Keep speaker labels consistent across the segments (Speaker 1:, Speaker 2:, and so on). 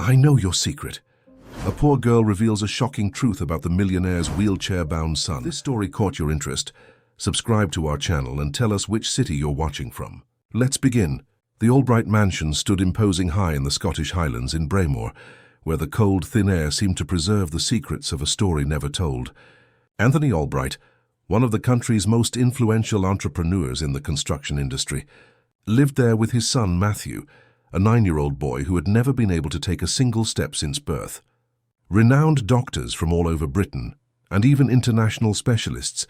Speaker 1: I know your secret. A poor girl reveals a shocking truth about the millionaire's wheelchair-bound son. If this story caught your interest, subscribe to our channel and tell us which city you're watching from. Let's begin. The Albright mansion stood imposing high in the Scottish Highlands in Braemore, where the cold, thin air seemed to preserve the secrets of a story never told. Anthony Albright, one of the country's most influential entrepreneurs in the construction industry, lived there with his son Matthew, a 9-year-old boy who had never been able to take a single step since birth. Renowned doctors from all over Britain, and even international specialists,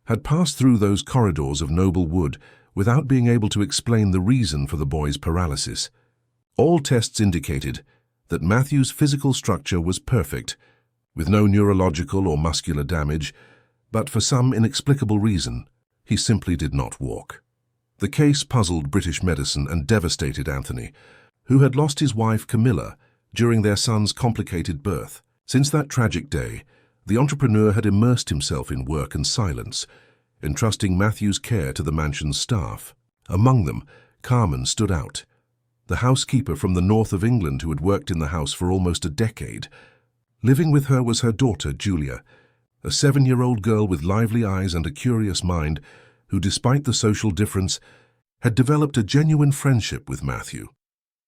Speaker 1: had passed through those corridors of noble wood without being able to explain the reason for the boy's paralysis. All tests indicated that Matthew's physical structure was perfect, with no neurological or muscular damage, but for some inexplicable reason, he simply did not walk. The case puzzled British medicine and devastated Anthony, who had lost his wife Camilla during their son's complicated birth. Since that tragic day, the entrepreneur had immersed himself in work and silence, entrusting Matthew's care to the mansion's staff. Among them, Carmen stood out, the housekeeper from the north of England who had worked in the house for almost a decade. Living with her was her daughter, Julia, a 7-year-old girl with lively eyes and a curious mind who, despite the social difference, had developed a genuine friendship with Matthew.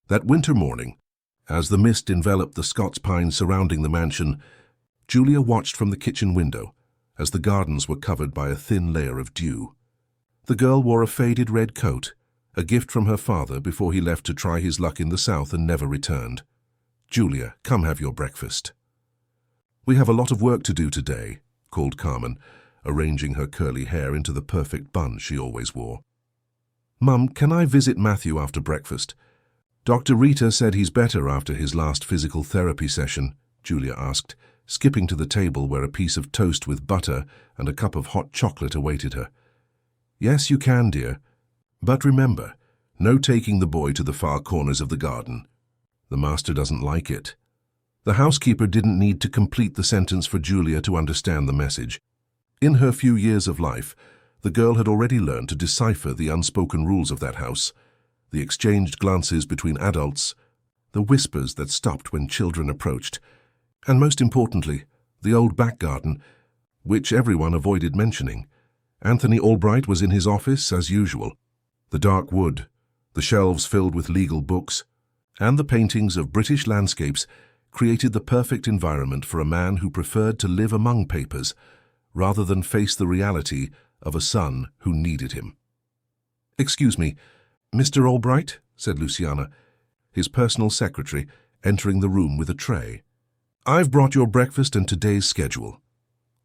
Speaker 1: That winter morning, as the mist enveloped the Scots pines surrounding the mansion, Julia watched from the kitchen window as the gardens were covered by a thin layer of dew. The girl wore a faded red coat, a gift from her father before he left to try his luck in the south and never returned. "Julia, come have your breakfast." "We have a lot of work to do today," called Carmen, arranging her curly hair into the perfect bun she always wore. "Mum, can I visit Matthew after breakfast? Dr. Rita said he's better after his last physical therapy session," Julia asked, skipping to the table where a piece of toast with butter and a cup of hot chocolate awaited her. "Yes, you can, dear. But remember, no taking the boy to the far corners of the garden. The master doesn't like it." The housekeeper didn't need to complete the sentence for Julia to understand the message. In her few years of life, the girl had already learned to decipher the unspoken rules of that house, the exchanged glances between adults, the whispers that stopped when children approached, and most importantly, the old back garden, which everyone avoided mentioning. Anthony Albright was in his office as usual. The dark wood, the shelves filled with legal books, and the paintings of British landscapes created the perfect environment for a man who preferred to live among papers rather than face the reality of a son who needed him. "Excuse me, Mr. Albright," said Luciana, his personal secretary, entering the room with a tray. "I've brought your breakfast and today's schedule."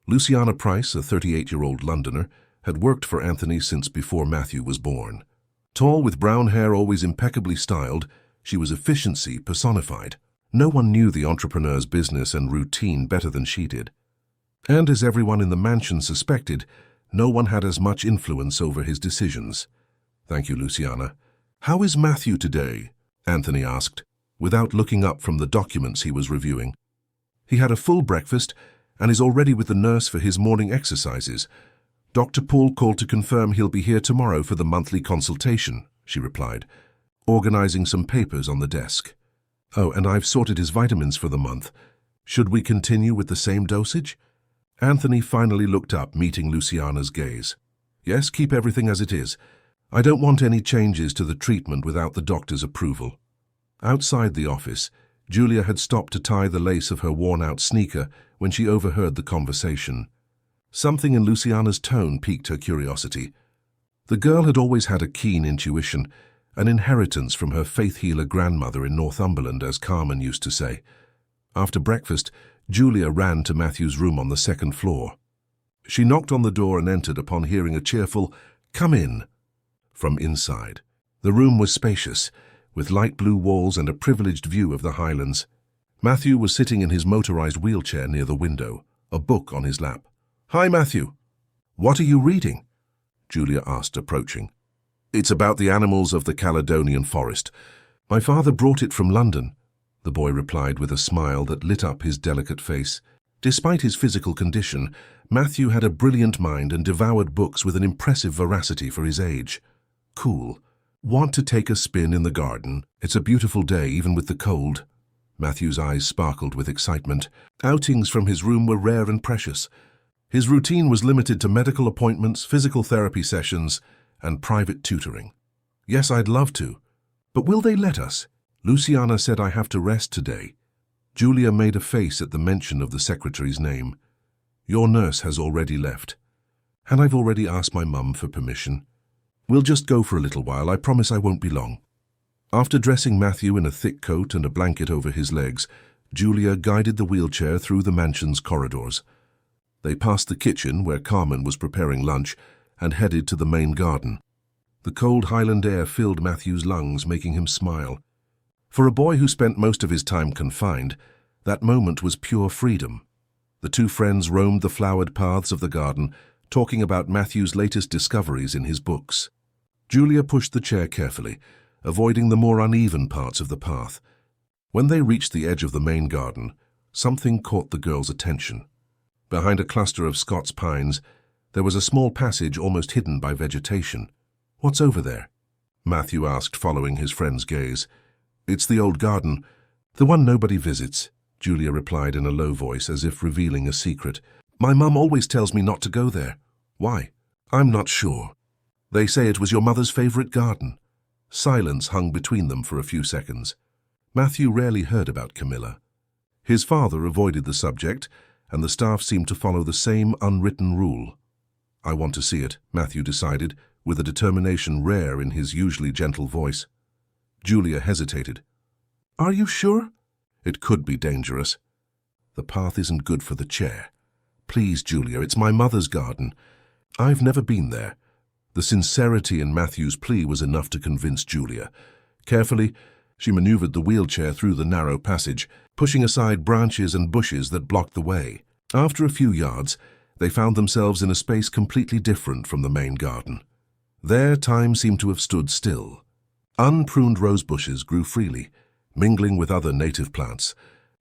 Speaker 1: Luciana Price, a 38-year-old Londoner, had worked for Anthony since before Matthew was born. Tall, with brown hair always impeccably styled, she was efficiency personified. No one knew the entrepreneur's business and routine better than she did. And as everyone in the mansion suspected, no one had as much influence over his decisions. "Thank you, Luciana. How is Matthew today?" Anthony asked, without looking up from the documents he was reviewing. "He had a full breakfast and is already with the nurse for his morning exercises. Dr. Paul called to confirm he'll be here tomorrow for the monthly consultation," she replied, organizing some papers on the desk. "Oh, and I've sorted his vitamins for the month. Should we continue with the same dosage?" Anthony finally looked up, meeting Luciana's gaze. "Yes, keep everything as it is. I don't want any changes to the treatment without the doctor's approval." Outside the office, Julia had stopped to tie the lace of her worn-out sneaker when she overheard the conversation. Something in Luciana's tone piqued her curiosity. The girl had always had a keen intuition, an inheritance from her faith healer grandmother in Northumberland, as Carmen used to say. After breakfast, Julia ran to Matthew's room on the second floor. She knocked on the door and entered upon hearing a cheerful, "Come in," from inside. The room was spacious, with light blue walls and a privileged view of the Highlands. Matthew was sitting in his motorized wheelchair near the window, a book on his lap. "Hi, Matthew. What are you reading?" Julia asked, approaching. "It's about the animals of the Caledonian forest. My father brought it from London," the boy replied with a smile that lit up his delicate face. Despite his physical condition, Matthew had a brilliant mind and devoured books with an impressive voracity for his age. "Cool. Want to take a spin in the garden? It's a beautiful day, even with the cold." Matthew's eyes sparkled with excitement. Outings from his room were rare and precious. His routine was limited to medical appointments, physical therapy sessions, and private tutoring. Yes, I'd love to. But will they let us? Luciana said I have to rest today. Julia made a face at the mention of the secretary's name. Your nurse has already left. And I've already asked my mum for permission. We'll just go for a little while. I promise I won't be long. After dressing Matthew in a thick coat and a blanket over his legs, Julia guided the wheelchair through the mansion's corridors. They passed the kitchen, where Carmen was preparing lunch, and headed to the main garden. The cold Highland air filled Matthew's lungs, making him smile. For a boy who spent most of his time confined, that moment was pure freedom. The two friends roamed the flowered paths of the garden, talking about Matthew's latest discoveries in his books. Julia pushed the chair carefully, avoiding the more uneven parts of the path. When they reached the edge of the main garden, something caught the girl's attention. Behind a cluster of Scots pines, there was a small passage almost hidden by vegetation. What's over there? Matthew asked, following his friend's gaze. It's the old garden, the one nobody visits, Julia replied in a low voice, as if revealing a secret. My mum always tells me not to go there. Why? I'm not sure. They say it was your mother's favorite garden. Silence hung between them for a few seconds. Matthew rarely heard about Camilla. His father avoided the subject, and the staff seemed to follow the same unwritten rule. I want to see it, Matthew decided, with a determination rare in his usually gentle voice. Julia hesitated. Are you sure? It could be dangerous. The path isn't good for the chair. Please, Julia, it's my mother's garden. I've never been there. The sincerity in Matthew's plea was enough to convince Julia. Carefully, she maneuvered the wheelchair through the narrow passage, pushing aside branches and bushes that blocked the way. After a few yards, they found themselves in a space completely different from the main garden. There, time seemed to have stood still. Unpruned rose bushes grew freely, mingling with other native plants.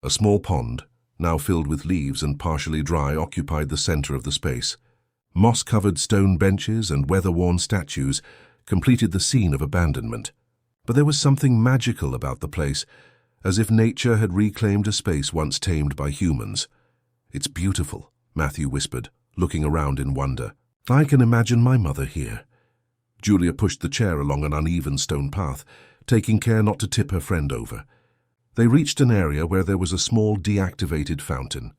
Speaker 1: A small pond, now filled with leaves and partially dry, occupied the center of the space. Moss-covered stone benches and weather-worn statues completed the scene of abandonment. But there was something magical about the place, as if nature had reclaimed a space once tamed by humans. It's beautiful, Matthew whispered, looking around in wonder. I can imagine my mother here. Julia pushed the chair along an uneven stone path, taking care not to tip her friend over. They reached an area where there was a small deactivated fountain.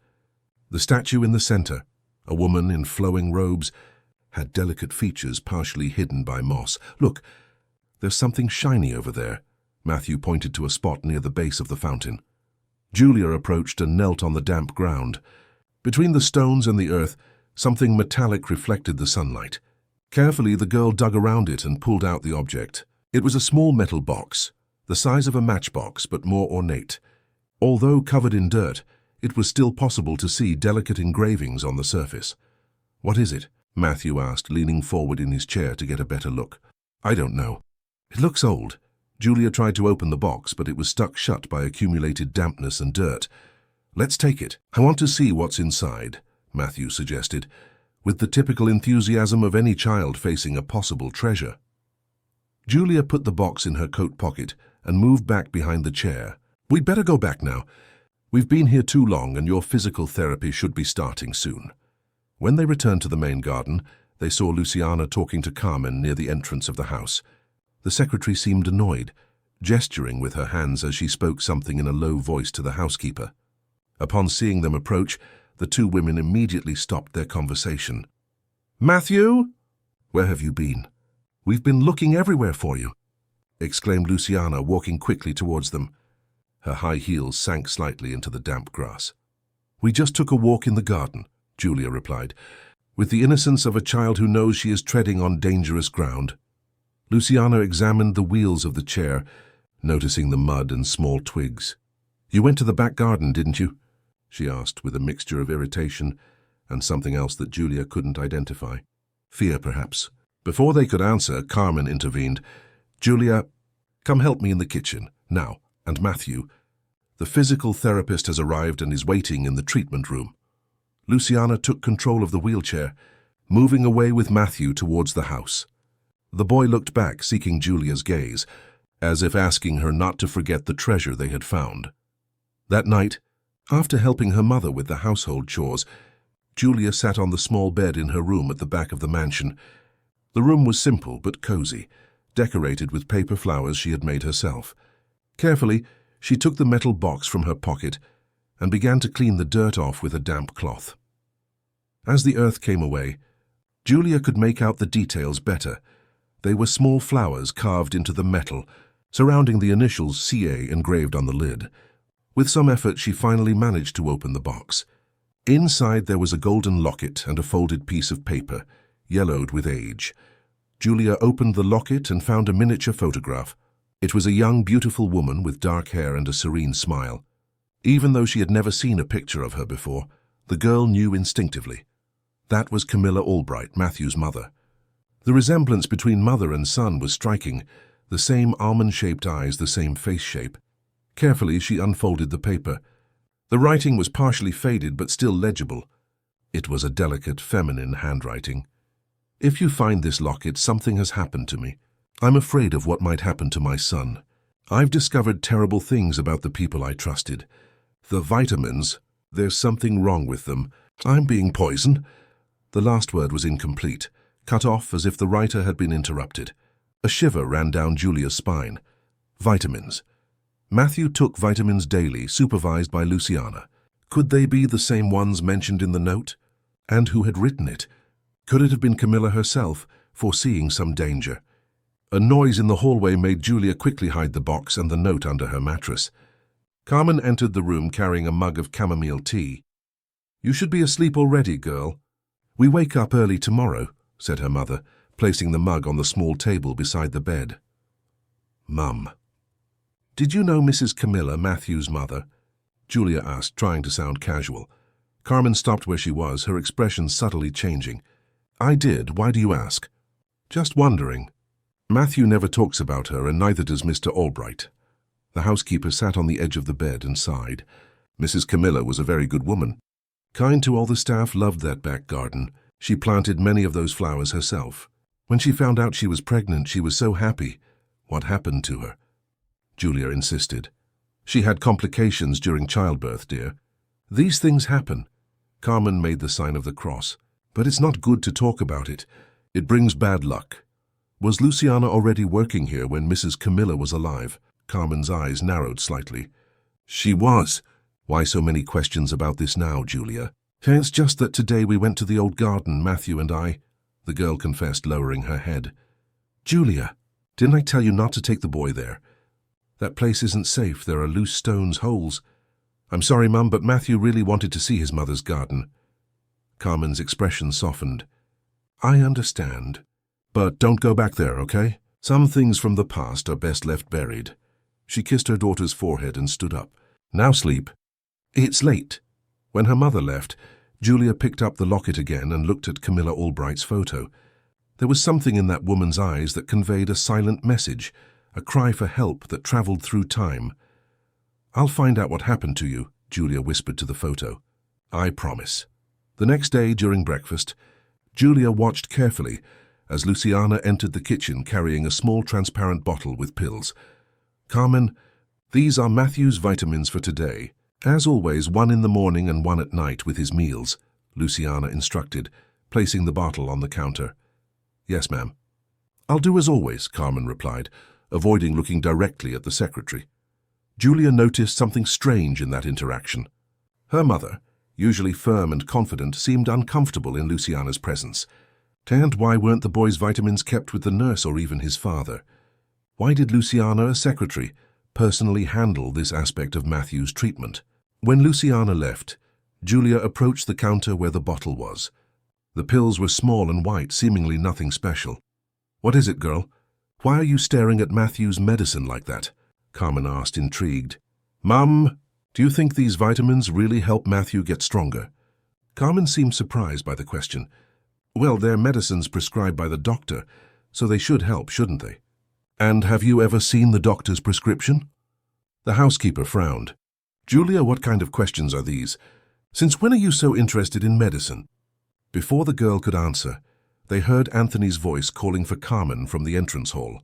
Speaker 1: The statue in the center, a woman in flowing robes, had delicate features partially hidden by moss. Look, there's something shiny over there. Matthew pointed to a spot near the base of the fountain. Julia approached and knelt on the damp ground. Between the stones and the earth, something metallic reflected the sunlight. Carefully, the girl dug around it and pulled out the object. It was a small metal box, the size of a matchbox but more ornate. Although covered in dirt, it was still possible to see delicate engravings on the surface. What is it? Matthew asked, leaning forward in his chair to get a better look. I don't know. It looks old. Julia tried to open the box, but it was stuck shut by accumulated dampness and dirt. Let's take it. I want to see what's inside, Matthew suggested, with the typical enthusiasm of any child facing a possible treasure. Julia put the box in her coat pocket and moved back behind the chair. We'd better go back now. We've been here too long, and your physical therapy should be starting soon. When they returned to the main garden, they saw Luciana talking to Carmen near the entrance of the house. The secretary seemed annoyed, gesturing with her hands as she spoke something in a low voice to the housekeeper. Upon seeing them approach, the two women immediately stopped their conversation. Matthew? Where have you been? We've been looking everywhere for you, exclaimed Luciana, walking quickly towards them. Her high heels sank slightly into the damp grass. We just took a walk in the garden, Julia replied, with the innocence of a child who knows she is treading on dangerous ground. Luciana examined the wheels of the chair, noticing the mud and small twigs. You went to the back garden, didn't you? She asked, with a mixture of irritation and something else that Julia couldn't identify. Fear, perhaps. Before they could answer, Carmen intervened. Julia, come help me in the kitchen, now. And Matthew, the physical therapist has arrived and is waiting in the treatment room. Luciana took control of the wheelchair, moving away with Matthew towards the house. The boy looked back, seeking Julia's gaze, as if asking her not to forget the treasure they had found. That night, after helping her mother with the household chores, Julia sat on the small bed in her room at the back of the mansion. The room was simple but cozy, decorated with paper flowers she had made herself. Carefully, she took the metal box from her pocket and began to clean the dirt off with a damp cloth. As the earth came away, Julia could make out the details better. They were small flowers carved into the metal, surrounding the initials CA engraved on the lid. With some effort, she finally managed to open the box. Inside there was a golden locket and a folded piece of paper, yellowed with age. Julia opened the locket and found a miniature photograph. It was a young, beautiful woman with dark hair and a serene smile. Even though she had never seen a picture of her before, the girl knew instinctively. That was Camilla Albright, Matthew's mother. The resemblance between mother and son was striking, the same almond-shaped eyes, the same face shape. Carefully, she unfolded the paper. The writing was partially faded but still legible. It was a delicate, feminine handwriting. "If you find this locket, something has happened to me. I'm afraid of what might happen to my son. I've discovered terrible things about the people I trusted. The vitamins, there's something wrong with them. I'm being poisoned." The last word was incomplete, cut off as if the writer had been interrupted. A shiver ran down Julia's spine. Vitamins. Matthew took vitamins daily, supervised by Luciana. Could they be the same ones mentioned in the note? And who had written it? Could it have been Camilla herself, foreseeing some danger? A noise in the hallway made Julia quickly hide the box and the note under her mattress. Carmen entered the room carrying a mug of chamomile tea. "You should be asleep already, girl. We wake up early tomorrow," said her mother, placing the mug on the small table beside the bed. "Mum. Did you know Mrs. Camilla, Matthew's mother?" Julia asked, trying to sound casual. Carmen stopped where she was, her expression subtly changing. "I did. Why do you ask?" "Just wondering. Matthew never talks about her, and neither does Mr. Albright." The housekeeper sat on the edge of the bed and sighed. Mrs. Camilla was a very good woman. Kind to all the staff, loved that back garden. She planted many of those flowers herself. When she found out she was pregnant, she was so happy. What happened to her? Julia insisted. "She had complications during childbirth, dear. These things happen." Carmen made the sign of the cross. "But it's not good to talk about it. It brings bad luck." "Was Luciana already working here when Mrs. Camilla was alive?" Carmen's eyes narrowed slightly. "She was." "Why so many questions about this now, Julia?" "It's just that today we went to the old garden, Matthew and I," the girl confessed, lowering her head. "Julia, didn't I tell you not to take the boy there? That place isn't safe. There are loose stones, holes." "I'm sorry, Mum, but Matthew really wanted to see his mother's garden." Carmen's expression softened. "I understand. But don't go back there, okay? Some things from the past are best left buried." She kissed her daughter's forehead and stood up. "Now sleep." "It's late." When her mother left, Julia picked up the locket again and looked at Camilla Albright's photo. There was something in that woman's eyes that conveyed a silent message, a cry for help that traveled through time. "I'll find out what happened to you," Julia whispered to the photo. "I promise." The next day, during breakfast, Julia watched carefully as Luciana entered the kitchen carrying a small transparent bottle with pills. "Carmen, these are Matthew's vitamins for today. As always, one in the morning and one at night with his meals," Luciana instructed, placing the bottle on the counter. "Yes, ma'am." "I'll do as always," Carmen replied, avoiding looking directly at the secretary. Julia noticed something strange in that interaction. Her mother, usually firm and confident, seemed uncomfortable in Luciana's presence. And why weren't the boy's vitamins kept with the nurse or even his father? Why did Luciana, a secretary, personally handle this aspect of Matthew's treatment? When Luciana left, Julia approached the counter where the bottle was. The pills were small and white, seemingly nothing special. "What is it, girl? Why are you staring at Matthew's medicine like that?" Carmen asked, intrigued. "Mum, do you think these vitamins really help Matthew get stronger?" Carmen seemed surprised by the question. "Well, they're medicines prescribed by the doctor, so they should help, shouldn't they?" "And have you ever seen the doctor's prescription?" The housekeeper frowned. "Julia, what kind of questions are these? Since when are you so interested in medicine?" Before the girl could answer, they heard Anthony's voice calling for Carmen from the entrance hall.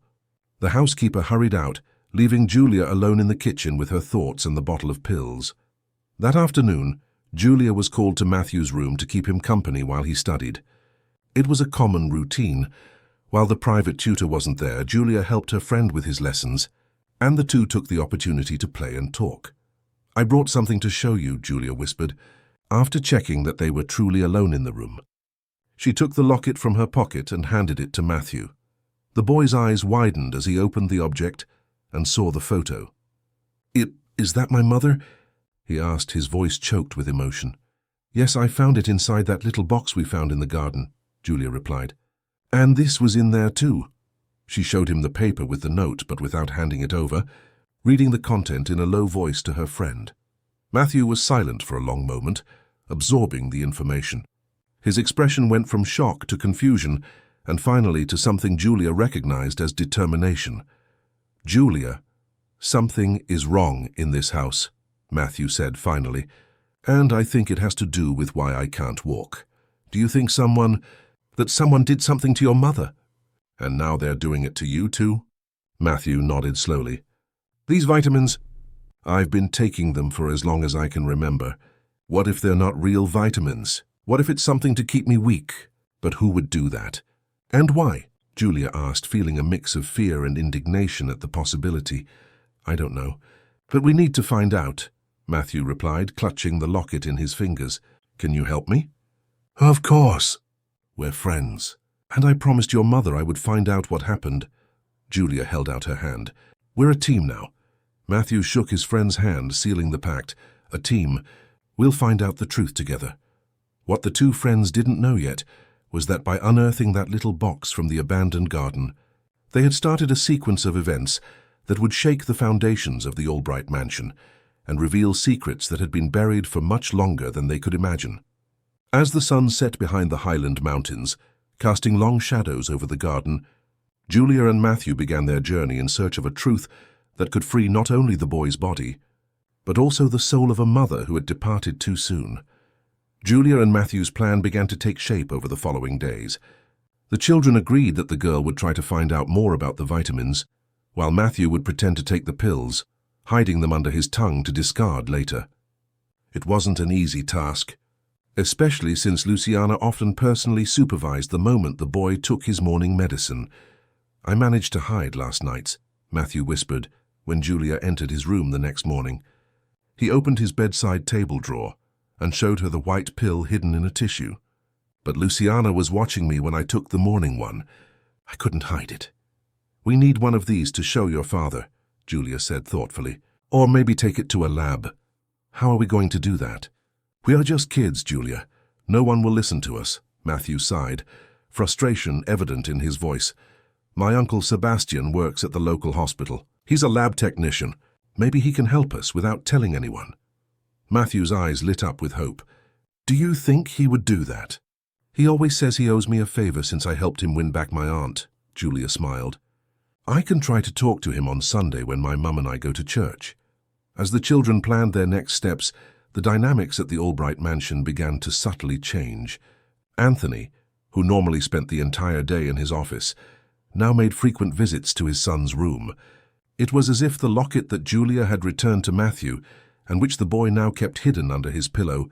Speaker 1: The housekeeper hurried out, leaving Julia alone in the kitchen with her thoughts and the bottle of pills. That afternoon, Julia was called to Matthew's room to keep him company while he studied. It was a common routine. While the private tutor wasn't there, Julia helped her friend with his lessons, and the two took the opportunity to play and talk. "I brought something to show you," Julia whispered, after checking that they were truly alone in the room. She took the locket from her pocket and handed it to Matthew. The boy's eyes widened as he opened the object and saw the photo. Is that my mother?" he asked, his voice choked with emotion. "Yes, I found it inside that little box we found in the garden," Julia replied. "And this was in there too." She showed him the paper with the note, but without handing it over, reading the content in a low voice to her friend. Matthew was silent for a long moment, absorbing the information. His expression went from shock to confusion, and finally to something Julia recognized as determination. "Julia, something is wrong in this house," Matthew said finally, "and I think it has to do with why I can't walk. Do you think someone did something to your mother? And now they're doing it to you too?" Matthew nodded slowly. "These vitamins, I've been taking them for as long as I can remember. What if they're not real vitamins? What if it's something to keep me weak? But who would do that? And why?" Julia asked, feeling a mix of fear and indignation at the possibility. "I don't know. But we need to find out," Matthew replied, clutching the locket in his fingers. "Can you help me?" "Of course. We're friends. And I promised your mother I would find out what happened." Julia held out her hand. "We're a team now." Matthew shook his friend's hand, sealing the pact. "A team. We'll find out the truth together." What the two friends didn't know yet was that by unearthing that little box from the abandoned garden, they had started a sequence of events that would shake the foundations of the Albright mansion and reveal secrets that had been buried for much longer than they could imagine. As the sun set behind the Highland Mountains, casting long shadows over the garden, Julia and Matthew began their journey in search of a truth that could free not only the boy's body, but also the soul of a mother who had departed too soon. Julia and Matthew's plan began to take shape over the following days. The children agreed that the girl would try to find out more about the vitamins, while Matthew would pretend to take the pills, hiding them under his tongue to discard later. It wasn't an easy task, especially since Luciana often personally supervised the moment the boy took his morning medicine. "I managed to hide last night," Matthew whispered when Julia entered his room the next morning. He opened his bedside table drawer and showed her the white pill hidden in a tissue. "But Luciana was watching me when I took the morning one. I couldn't hide it." "We need one of these to show your father," Julia said thoughtfully. "Or maybe take it to a lab." "How are we going to do that?" "We are just kids, Julia. No one will listen to us," Matthew sighed, frustration evident in his voice. "My uncle Sebastian works at the local hospital. He's a lab technician. Maybe he can help us without telling anyone." Matthew's eyes lit up with hope. "Do you think he would do that?" "He always says he owes me a favor since I helped him win back my aunt," Julia smiled. "I can try to talk to him on Sunday when my mum and I go to church." As the children planned their next steps, the dynamics at the Albright mansion began to subtly change. Anthony, who normally spent the entire day in his office, now made frequent visits to his son's room. It was as if the locket that Julia had returned to Matthew, and which the boy now kept hidden under his pillow,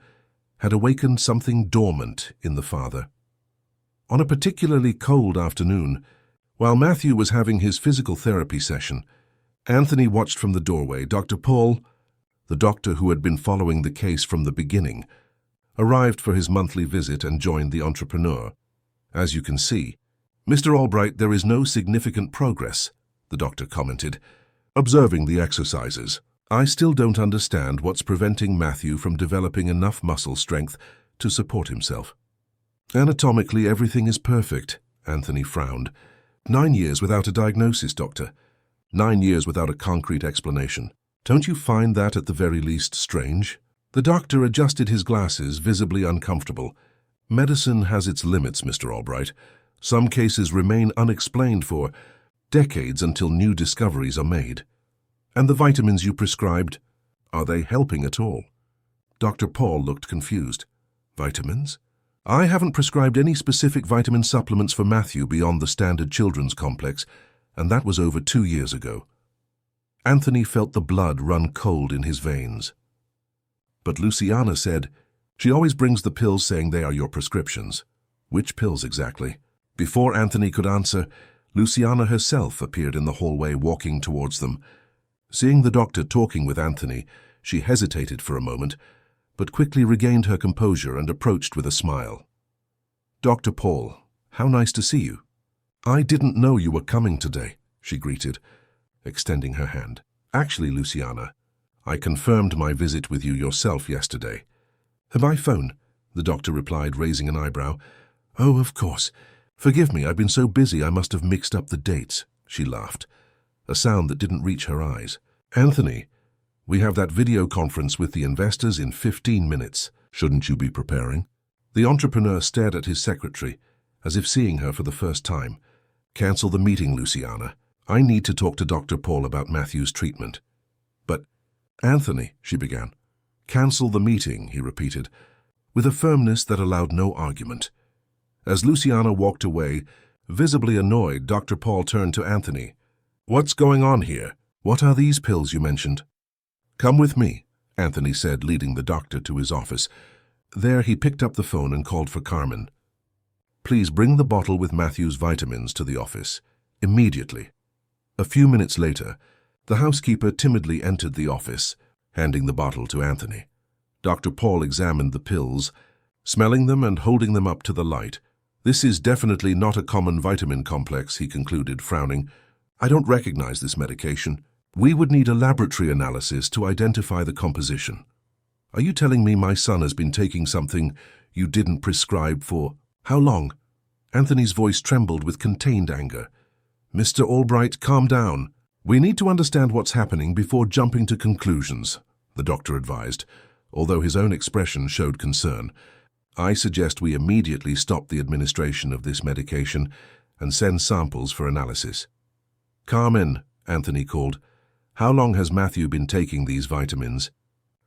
Speaker 1: had awakened something dormant in the father. On a particularly cold afternoon, while Matthew was having his physical therapy session, Anthony watched from the doorway. Dr. Paul, the doctor who had been following the case from the beginning, arrived for his monthly visit and joined the entrepreneur. "As you can see, Mr. Albright, there is no significant progress," the doctor commented, observing the exercises. "I still don't understand what's preventing Matthew from developing enough muscle strength to support himself." "Anatomically, everything is perfect," Anthony frowned. 9 years without a diagnosis, doctor. 9 years without a concrete explanation. Don't you find that at the very least strange?" The doctor adjusted his glasses, visibly uncomfortable. "Medicine has its limits, Mr. Albright. Some cases remain unexplained for decades until new discoveries are made. And the vitamins you prescribed, are they helping at all?" Dr. Paul looked confused. "Vitamins? I haven't prescribed any specific vitamin supplements for Matthew beyond the standard children's complex, and that was over 2 years ago." Anthony felt the blood run cold in his veins. But Luciana said, "She always brings the pills saying they are your prescriptions." Which pills exactly? Before Anthony could answer, Luciana herself appeared in the hallway walking towards them. Seeing the doctor talking with Anthony, she hesitated for a moment, but quickly regained her composure and approached with a smile. "Dr. Paul, how nice to see you." "I didn't know you were coming today," she greeted, extending her hand. "Actually, Luciana, I confirmed my visit with you yourself yesterday." "By phone," the doctor replied, raising an eyebrow. "Oh, of course. Forgive me, I've been so busy I must have mixed up the dates," she laughed, a sound that didn't reach her eyes. "Anthony, we have that video conference with the investors in 15 minutes. Shouldn't you be preparing?" The entrepreneur stared at his secretary, as if seeing her for the first time. "Cancel the meeting, Luciana. I need to talk to Dr. Paul about Matthew's treatment." "But, Anthony," she began. "Cancel the meeting," he repeated, with a firmness that allowed no argument. As Luciana walked away, visibly annoyed, Dr. Paul turned to Anthony. "What's going on here? What are these pills you mentioned?" "Come with me," Anthony said, leading the doctor to his office. There he picked up the phone and called for Carmen. "Please bring the bottle with Matthew's vitamins to the office, immediately." A few minutes later, the housekeeper timidly entered the office, handing the bottle to Anthony. Dr. Paul examined the pills, smelling them and holding them up to the light. "This is definitely not a common vitamin complex," he concluded, frowning. "I don't recognize this medication. We would need a laboratory analysis to identify the composition." "Are you telling me my son has been taking something you didn't prescribe for how long?" Anthony's voice trembled with contained anger. "Mr. Albright, calm down. We need to understand what's happening before jumping to conclusions," the doctor advised, although his own expression showed concern. "I suggest we immediately stop the administration of this medication and send samples for analysis." "Carmen," Anthony called, "how long has Matthew been taking these vitamins?"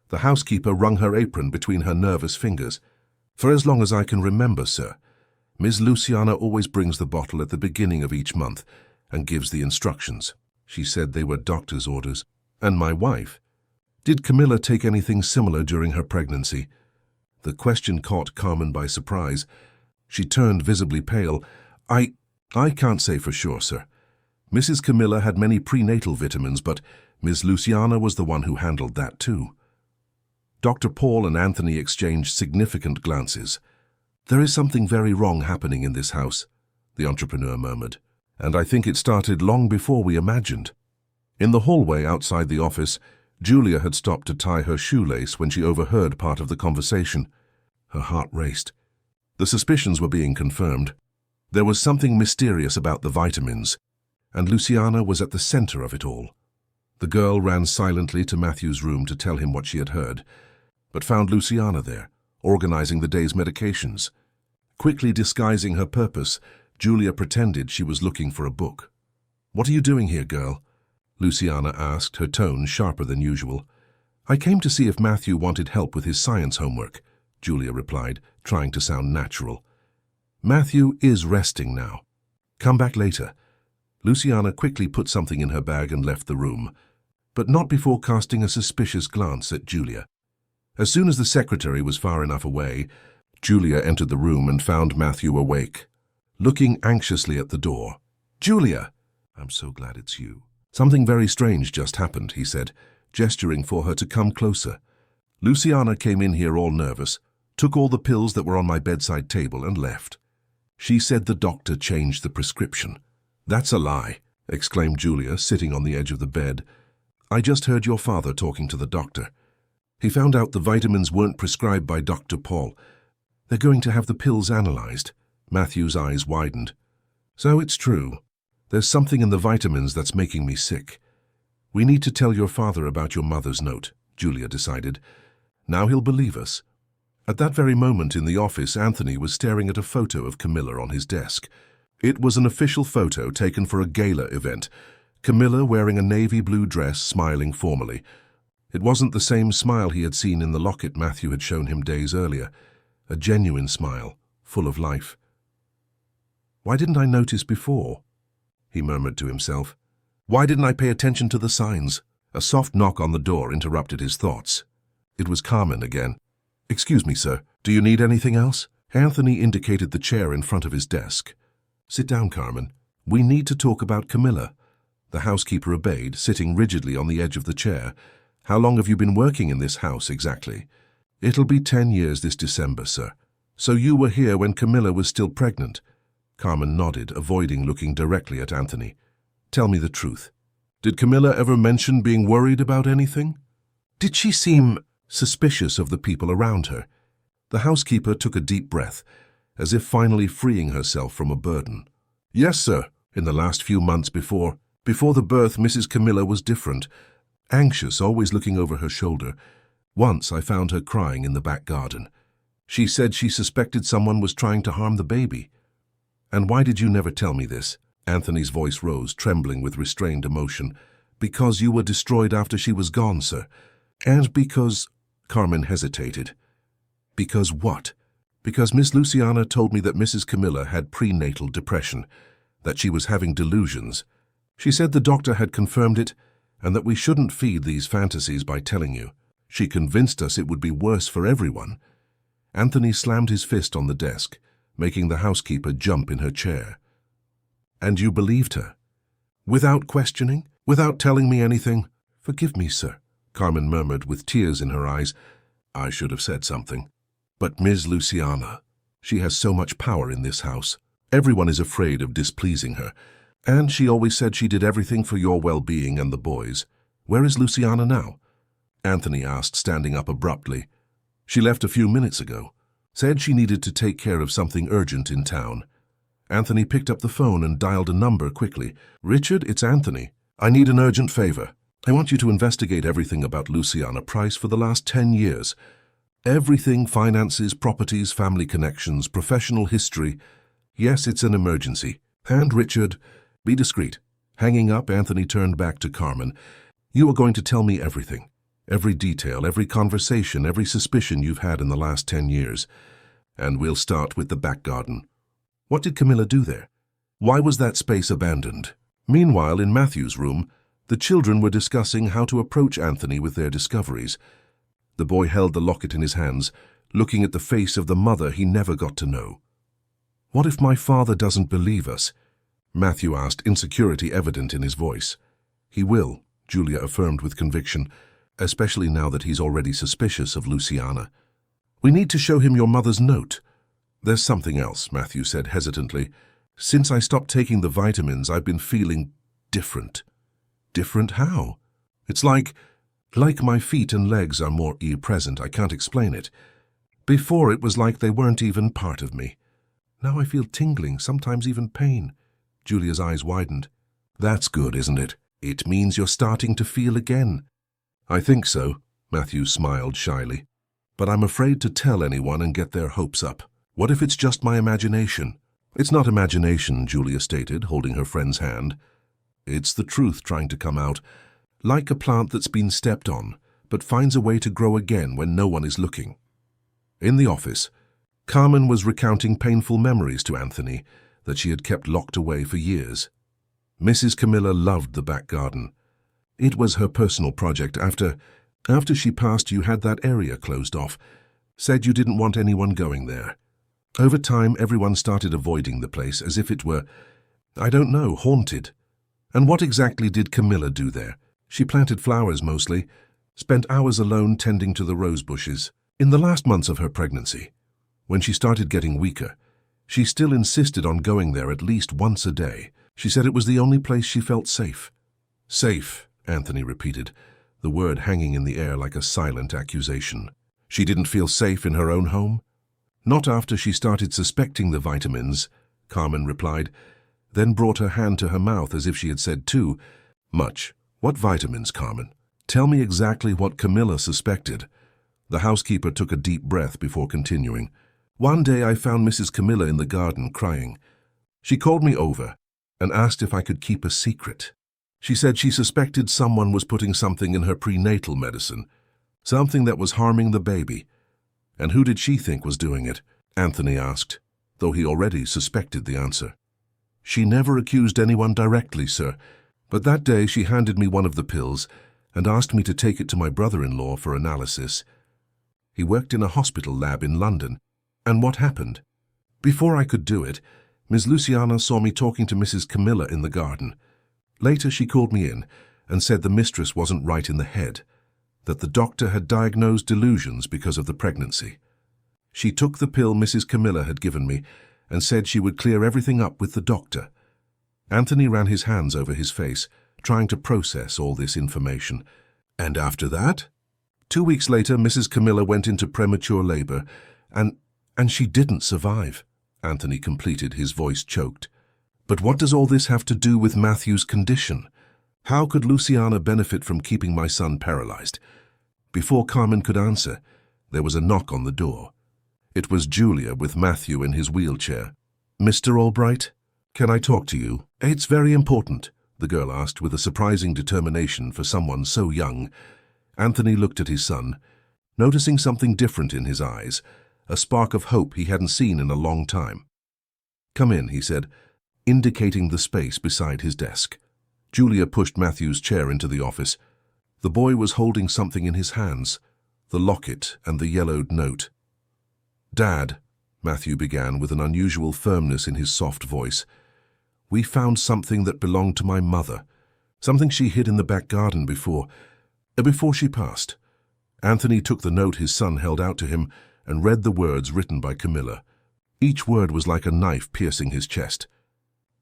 Speaker 1: The housekeeper wrung her apron between her nervous fingers. "For as long as I can remember, sir. Ms. Luciana always brings the bottle at the beginning of each month and gives the instructions. She said they were doctor's orders. And my wife. Did Camilla take anything similar during her pregnancy?" The question caught Carmen by surprise. She turned visibly pale. I can't say for sure, sir. Mrs. Camilla had many prenatal vitamins, but Ms. Luciana was the one who handled that too." Dr. Paul and Anthony exchanged significant glances. "There is something very wrong happening in this house," the entrepreneur murmured, "and I think it started long before we imagined." In the hallway outside the office, Julia had stopped to tie her shoelace when she overheard part of the conversation. Her heart raced. The suspicions were being confirmed. There was something mysterious about the vitamins, and Luciana was at the center of it all. The girl ran silently to Matthew's room to tell him what she had heard, but found Luciana there, organizing the day's medications. Quickly disguising her purpose, Julia pretended she was looking for a book. "What are you doing here, girl?" Luciana asked, her tone sharper than usual. "I came to see if Matthew wanted help with his science homework," Julia replied, trying to sound natural. "Matthew is resting now. Come back later." Luciana quickly put something in her bag and left the room, but not before casting a suspicious glance at Julia. As soon as the secretary was far enough away, Julia entered the room and found Matthew awake, looking anxiously at the door. "Julia!" "I'm so glad it's you." "Something very strange just happened," he said, gesturing for her to come closer. "Luciana came in here all nervous, took all the pills that were on my bedside table and left. She said the doctor changed the prescription." "That's a lie," exclaimed Julia, sitting on the edge of the bed. "I just heard your father talking to the doctor. He found out the vitamins weren't prescribed by Dr. Paul. They're going to have the pills analyzed." Matthew's eyes widened. "So it's true. There's something in the vitamins that's making me sick. We need to tell your father about your mother's note," Julia decided. "Now he'll believe us." At that very moment in the office, Anthony was staring at a photo of Camilla on his desk. It was an official photo taken for a gala event, Camilla wearing a navy blue dress, smiling formally. It wasn't the same smile he had seen in the locket Matthew had shown him days earlier, a genuine smile, full of life. "Why didn't I notice before?" he murmured to himself. Why didn't I pay attention to the signs? A soft knock on the door interrupted his thoughts. It was Carmen again. Excuse me, sir. Do you need anything else? Anthony indicated the chair in front of his desk. Sit down, Carmen. We need to talk about Camilla. The housekeeper obeyed, sitting rigidly on the edge of the chair. How long have you been working in this house exactly? It'll be 10 years this December, sir. So you were here when Camilla was still pregnant? Carmen nodded, avoiding looking directly at Anthony. Tell me the truth. Did Camilla ever mention being worried about anything? Did she seem suspicious of the people around her? The housekeeper took a deep breath, as if finally freeing herself from a burden. Yes, sir. In the last few months before the birth, Mrs. Camilla was different, anxious, always looking over her shoulder. Once I found her crying in the back garden. She said she suspected someone was trying to harm the baby. And why did you never tell me this? Anthony's voice rose, trembling with restrained emotion. Because you were destroyed after she was gone, sir. And because... Carmen hesitated. Because what? Because Miss Luciana told me that Mrs. Camilla had prenatal depression, that she was having delusions. She said the doctor had confirmed it, and that we shouldn't feed these fantasies by telling you. She convinced us it would be worse for everyone. Anthony slammed his fist on the desk, making the housekeeper jump in her chair. And you believed her? Without questioning? Without telling me anything? Forgive me, sir, Carmen murmured with tears in her eyes. I should have said something. But Ms. Luciana, she has so much power in this house. Everyone is afraid of displeasing her. And she always said she did everything for your well-being and the boys. Where is Luciana now? Anthony asked, standing up abruptly. She left a few minutes ago. Said she needed to take care of something urgent in town. Anthony picked up the phone and dialed a number quickly. Richard, it's Anthony. I need an urgent favor. I want you to investigate everything about Luciana Price for the last 10 years. Everything, finances, properties, family connections, professional history. Yes, it's an emergency. And Richard, be discreet. Hanging up, Anthony turned back to Carmen. You are going to tell me everything. Every detail, every conversation, every suspicion you've had in the last 10 years. And we'll start with the back garden. What did Camilla do there? Why was that space abandoned? Meanwhile, in Matthew's room, the children were discussing how to approach Anthony with their discoveries. The boy held the locket in his hands, looking at the face of the mother he never got to know. What if my father doesn't believe us? Matthew asked, insecurity evident in his voice. He will, Julia affirmed with conviction, especially now that he's already suspicious of Luciana. We need to show him your mother's note. There's something else, Matthew said hesitantly. Since I stopped taking the vitamins, I've been feeling different. Different how? It's like my feet and legs are more present. I can't explain it. Before it was like they weren't even part of me. Now I feel tingling, sometimes even pain. Julia's eyes widened. That's good, isn't it? It means you're starting to feel again. I think so, Matthew smiled shyly. But I'm afraid to tell anyone and get their hopes up. What if it's just my imagination? It's not imagination, Julia stated, holding her friend's hand. It's the truth trying to come out, like a plant that's been stepped on, but finds a way to grow again when no one is looking. In the office, Carmen was recounting painful memories to Anthony that she had kept locked away for years. Mrs. Camilla loved the back garden. It was her personal project. After she passed, you had that area closed off. Said you didn't want anyone going there. Over time, everyone started avoiding the place as if it were, I don't know, haunted. And what exactly did Camilla do there? She planted flowers mostly, spent hours alone tending to the rose bushes. In the last months of her pregnancy, when she started getting weaker, she still insisted on going there at least once a day. She said it was the only place she felt safe. Safe, Anthony repeated, the word hanging in the air like a silent accusation. She didn't feel safe in her own home? Not after she started suspecting the vitamins, Carmen replied, then brought her hand to her mouth as if she had said too much. What vitamins, Carmen? Tell me exactly what Camilla suspected. The housekeeper took a deep breath before continuing. One day I found Mrs. Camilla in the garden crying. She called me over and asked if I could keep a secret. She said she suspected someone was putting something in her prenatal medicine, something that was harming the baby. And who did she think was doing it? Anthony asked, though he already suspected the answer. She never accused anyone directly, sir, But that day she handed me one of the pills and asked me to take it to my brother-in-law for analysis. He worked in a hospital lab in London. And what happened? Before I could do it, Miss Luciana saw me talking to Mrs. Camilla in the garden. Later she called me in and said the mistress wasn't right in the head, that the doctor had diagnosed delusions because of the pregnancy. She took the pill Mrs. Camilla had given me and said she would clear everything up with the doctor. Anthony ran his hands over his face, trying to process all this information. And after that? 2 weeks later, Mrs. Camilla went into premature labor, and she didn't survive. Anthony completed, his voice choked. But what does all this have to do with Matthew's condition? How could Luciana benefit from keeping my son paralyzed? Before Carmen could answer, there was a knock on the door. It was Julia with Matthew in his wheelchair. "Mr. Albright, can I talk to you?" "It's very important," the girl asked with a surprising determination for someone so young. Anthony looked at his son, noticing something different in his eyes, a spark of hope he hadn't seen in a long time. "Come in," he said, indicating the space beside his desk. Julia pushed Matthew's chair into the office. The boy was holding something in his hands, the locket and the yellowed note. "Dad," Matthew began with an unusual firmness in his soft voice, "we found something that belonged to my mother, something she hid in the back garden before she passed." Anthony took the note his son held out to him and read the words written by Camilla. Each word was like a knife piercing his chest.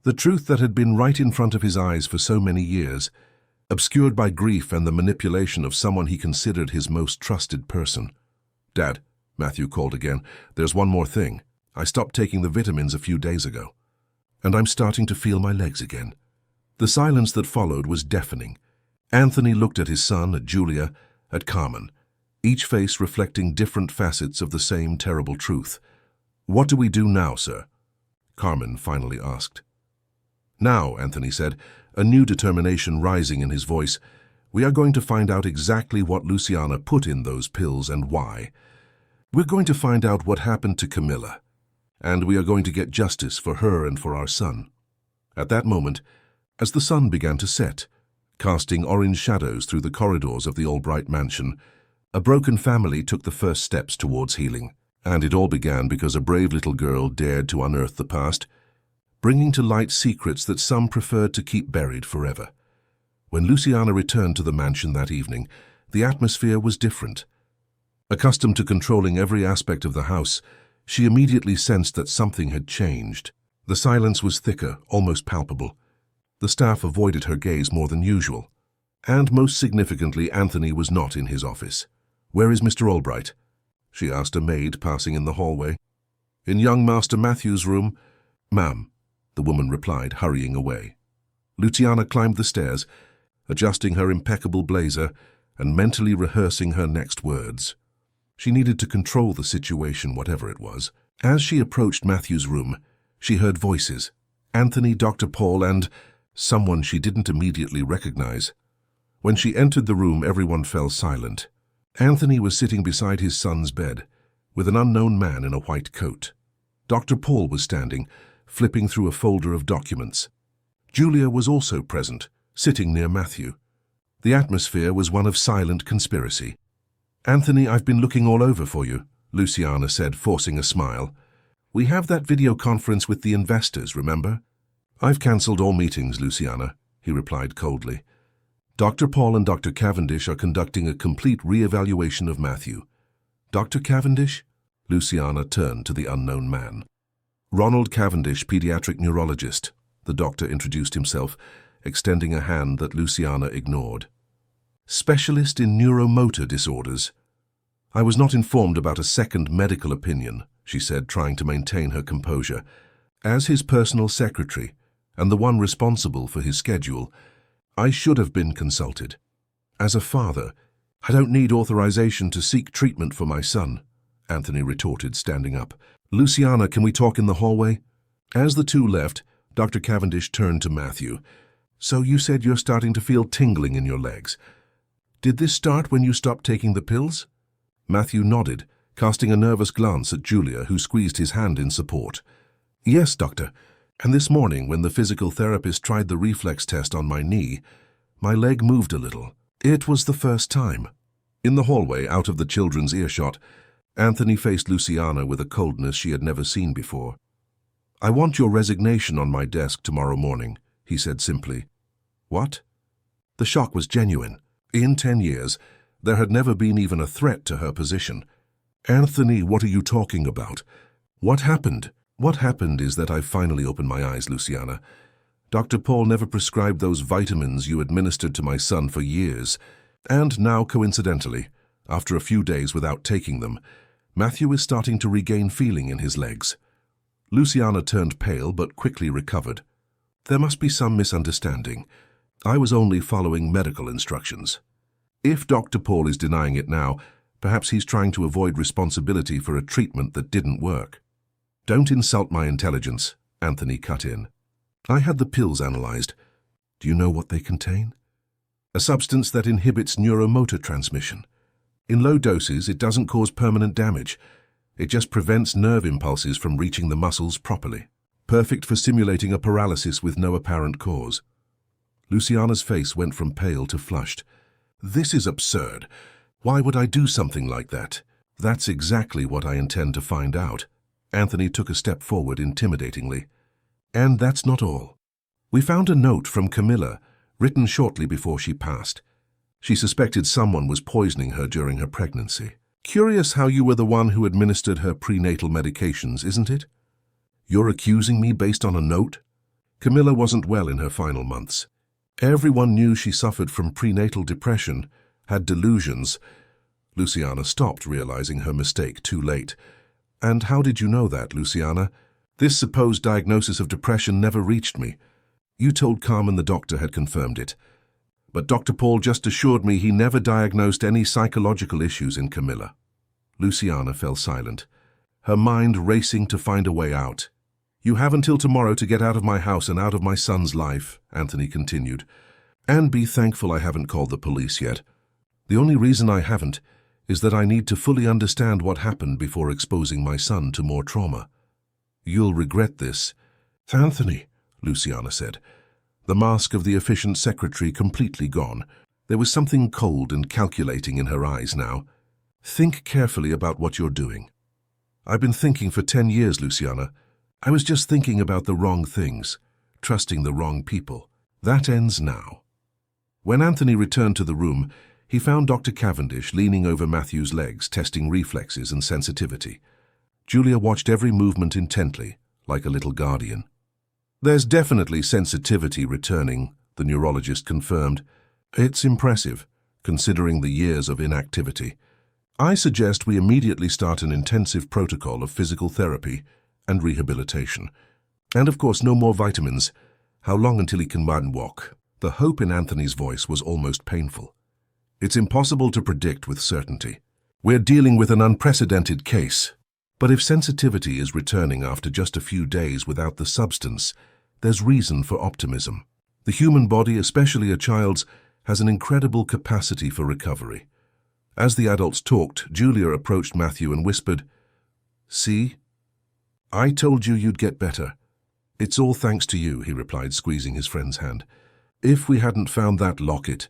Speaker 1: The truth that had been right in front of his eyes for so many years, obscured by grief and the manipulation of someone he considered his most trusted person. "Dad," Matthew called again, "there's one more thing. I stopped taking the vitamins a few days ago, and I'm starting to feel my legs again." The silence that followed was deafening. Anthony looked at his son, at Julia, at Carmen, each face reflecting different facets of the same terrible truth. "What do we do now, sir?" Carmen finally asked. "Now," Anthony said, a new determination rising in his voice, "we are going to find out exactly what Luciana put in those pills and why. We're going to find out what happened to Camilla, and we are going to get justice for her and for our son." At that moment, as the sun began to set, casting orange shadows through the corridors of the Albright mansion, a broken family took the first steps towards healing. And it all began because a brave little girl dared to unearth the past, bringing to light secrets that some preferred to keep buried forever. When Luciana returned to the mansion that evening, the atmosphere was different. Accustomed to controlling every aspect of the house, she immediately sensed that something had changed. The silence was thicker, almost palpable. The staff avoided her gaze more than usual. And most significantly, Anthony was not in his office. "Where is Mr. Albright?" she asked a maid passing in the hallway. "In young Master Matthew's room, ma'am," the woman replied, hurrying away. Luciana climbed the stairs, adjusting her impeccable blazer and mentally rehearsing her next words. She needed to control the situation, whatever it was. As she approached Matthew's room, she heard voices. Anthony, Dr. Paul, and someone she didn't immediately recognize. When she entered the room, everyone fell silent. Anthony was sitting beside his son's bed, with an unknown man in a white coat. Dr. Paul was standing, flipping through a folder of documents. Julia was also present, sitting near Matthew. The atmosphere was one of silent conspiracy. "Anthony, I've been looking all over for you," Luciana said, forcing a smile. "We have that video conference with the investors, remember?" "I've cancelled all meetings, Luciana," he replied coldly. "Dr. Paul and Dr. Cavendish are conducting a complete re-evaluation of Matthew." "Dr. Cavendish?" Luciana turned to the unknown man. "Ronald Cavendish, pediatric neurologist," the doctor introduced himself, extending a hand that Luciana ignored. "Specialist in neuromotor disorders." "I was not informed about a second medical opinion," she said, trying to maintain her composure. "As his personal secretary, and the one responsible for his schedule, I should have been consulted. As a father, I don't need authorization to seek treatment for my son," Anthony retorted, standing up. "Luciana, can we talk in the hallway?" As the two left, Dr. Cavendish turned to Matthew. "So you said you're starting to feel tingling in your legs. Did this start when you stopped taking the pills?" Matthew nodded, casting a nervous glance at Julia, who squeezed his hand in support. "Yes, doctor. And this morning, when the physical therapist tried the reflex test on my knee, my leg moved a little. It was the first time. In the hallway, out of the children's earshot, Anthony faced Luciana with a coldness she had never seen before. "I want your resignation on my desk tomorrow morning," he said simply. "What?" The shock was genuine. In 10 years, there had never been even a threat to her position. "Anthony, what are you talking about? What happened?" "What happened is that I finally opened my eyes, Luciana. Dr. Paul never prescribed those vitamins you administered to my son for years. And now, coincidentally, after a few days without taking them, Matthew is starting to regain feeling in his legs." Luciana turned pale but quickly recovered. "There must be some misunderstanding. I was only following medical instructions. If Dr. Paul is denying it now, perhaps he's trying to avoid responsibility for a treatment that didn't work." "Don't insult my intelligence," Anthony cut in. "I had the pills analyzed. Do you know what they contain? A substance that inhibits neuromotor transmission. In low doses, it doesn't cause permanent damage. It just prevents nerve impulses from reaching the muscles properly. Perfect for simulating a paralysis with no apparent cause." Luciana's face went from pale to flushed. "This is absurd. Why would I do something like that?" "That's exactly what I intend to find out." Anthony took a step forward intimidatingly. "And that's not all. We found a note from Camilla, written shortly before she passed. She suspected someone was poisoning her during her pregnancy. Curious how you were the one who administered her prenatal medications, isn't it? You're accusing me based on a note?" Camilla wasn't well in her final months. Everyone knew she suffered from prenatal depression, had delusions. Luciana stopped, realizing her mistake too late. "And how did you know that, Luciana? This supposed diagnosis of depression never reached me. You told Carmen the doctor had confirmed it. But Dr. Paul just assured me he never diagnosed any psychological issues in Camilla." Luciana fell silent, her mind racing to find a way out. "You have until tomorrow to get out of my house and out of my son's life," Anthony continued. "And be thankful I haven't called the police yet. The only reason I haven't is that I need to fully understand what happened before exposing my son to more trauma. You'll regret this." "Anthony," Luciana said, the mask of the efficient secretary completely gone. There was something cold and calculating in her eyes now. "Think carefully about what you're doing." "I've been thinking for 10 years, Luciana. I was just thinking about the wrong things, trusting the wrong people. That ends now." When Anthony returned to the room, he found Dr. Cavendish leaning over Matthew's legs, testing reflexes and sensitivity. Julia watched every movement intently, like a little guardian. "There's definitely sensitivity returning," the neurologist confirmed. "It's impressive, considering the years of inactivity. I suggest we immediately start an intensive protocol of physical therapy and rehabilitation. And of course, no more vitamins. How long until he can walk?" The hope in Anthony's voice was almost painful. "It's impossible to predict with certainty. We're dealing with an unprecedented case. But if sensitivity is returning after just a few days without the substance, there's reason for optimism. The human body, especially a child's, has an incredible capacity for recovery." As the adults talked, Julia approached Matthew and whispered, "See? I told you you'd get better." "It's all thanks to you," he replied, squeezing his friend's hand. "If we hadn't found that locket—"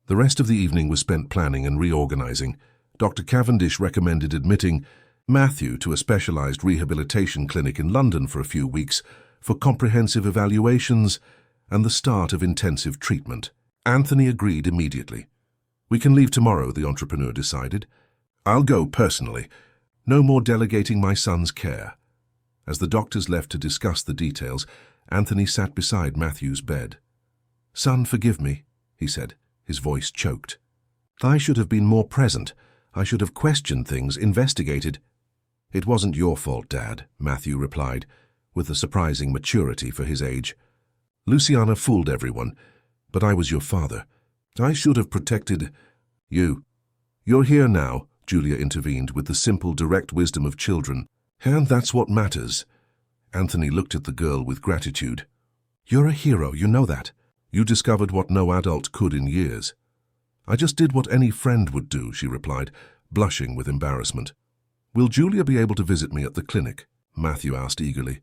Speaker 1: The rest of the evening was spent planning and reorganizing. Dr. Cavendish recommended admitting Matthew to a specialized rehabilitation clinic in London for a few weeks for comprehensive evaluations and the start of intensive treatment. Anthony agreed immediately. "We can leave tomorrow," the entrepreneur decided. "I'll go personally. No more delegating my son's care." As the doctors left to discuss the details, Anthony sat beside Matthew's bed. "Son, forgive me," he said, his voice choked. "I should have been more present. I should have questioned things, investigated." "It wasn't your fault, Dad," Matthew replied, with a surprising maturity for his age. "Luciana fooled everyone, but I was your father. I should have protected you." "You're here now," Julia intervened with the simple, direct wisdom of children. "And that's what matters." Anthony looked at the girl with gratitude. "You're a hero, you know that. You discovered what no adult could in years." "I just did what any friend would do," she replied, blushing with embarrassment. "Will Julia be able to visit me at the clinic?" Matthew asked eagerly.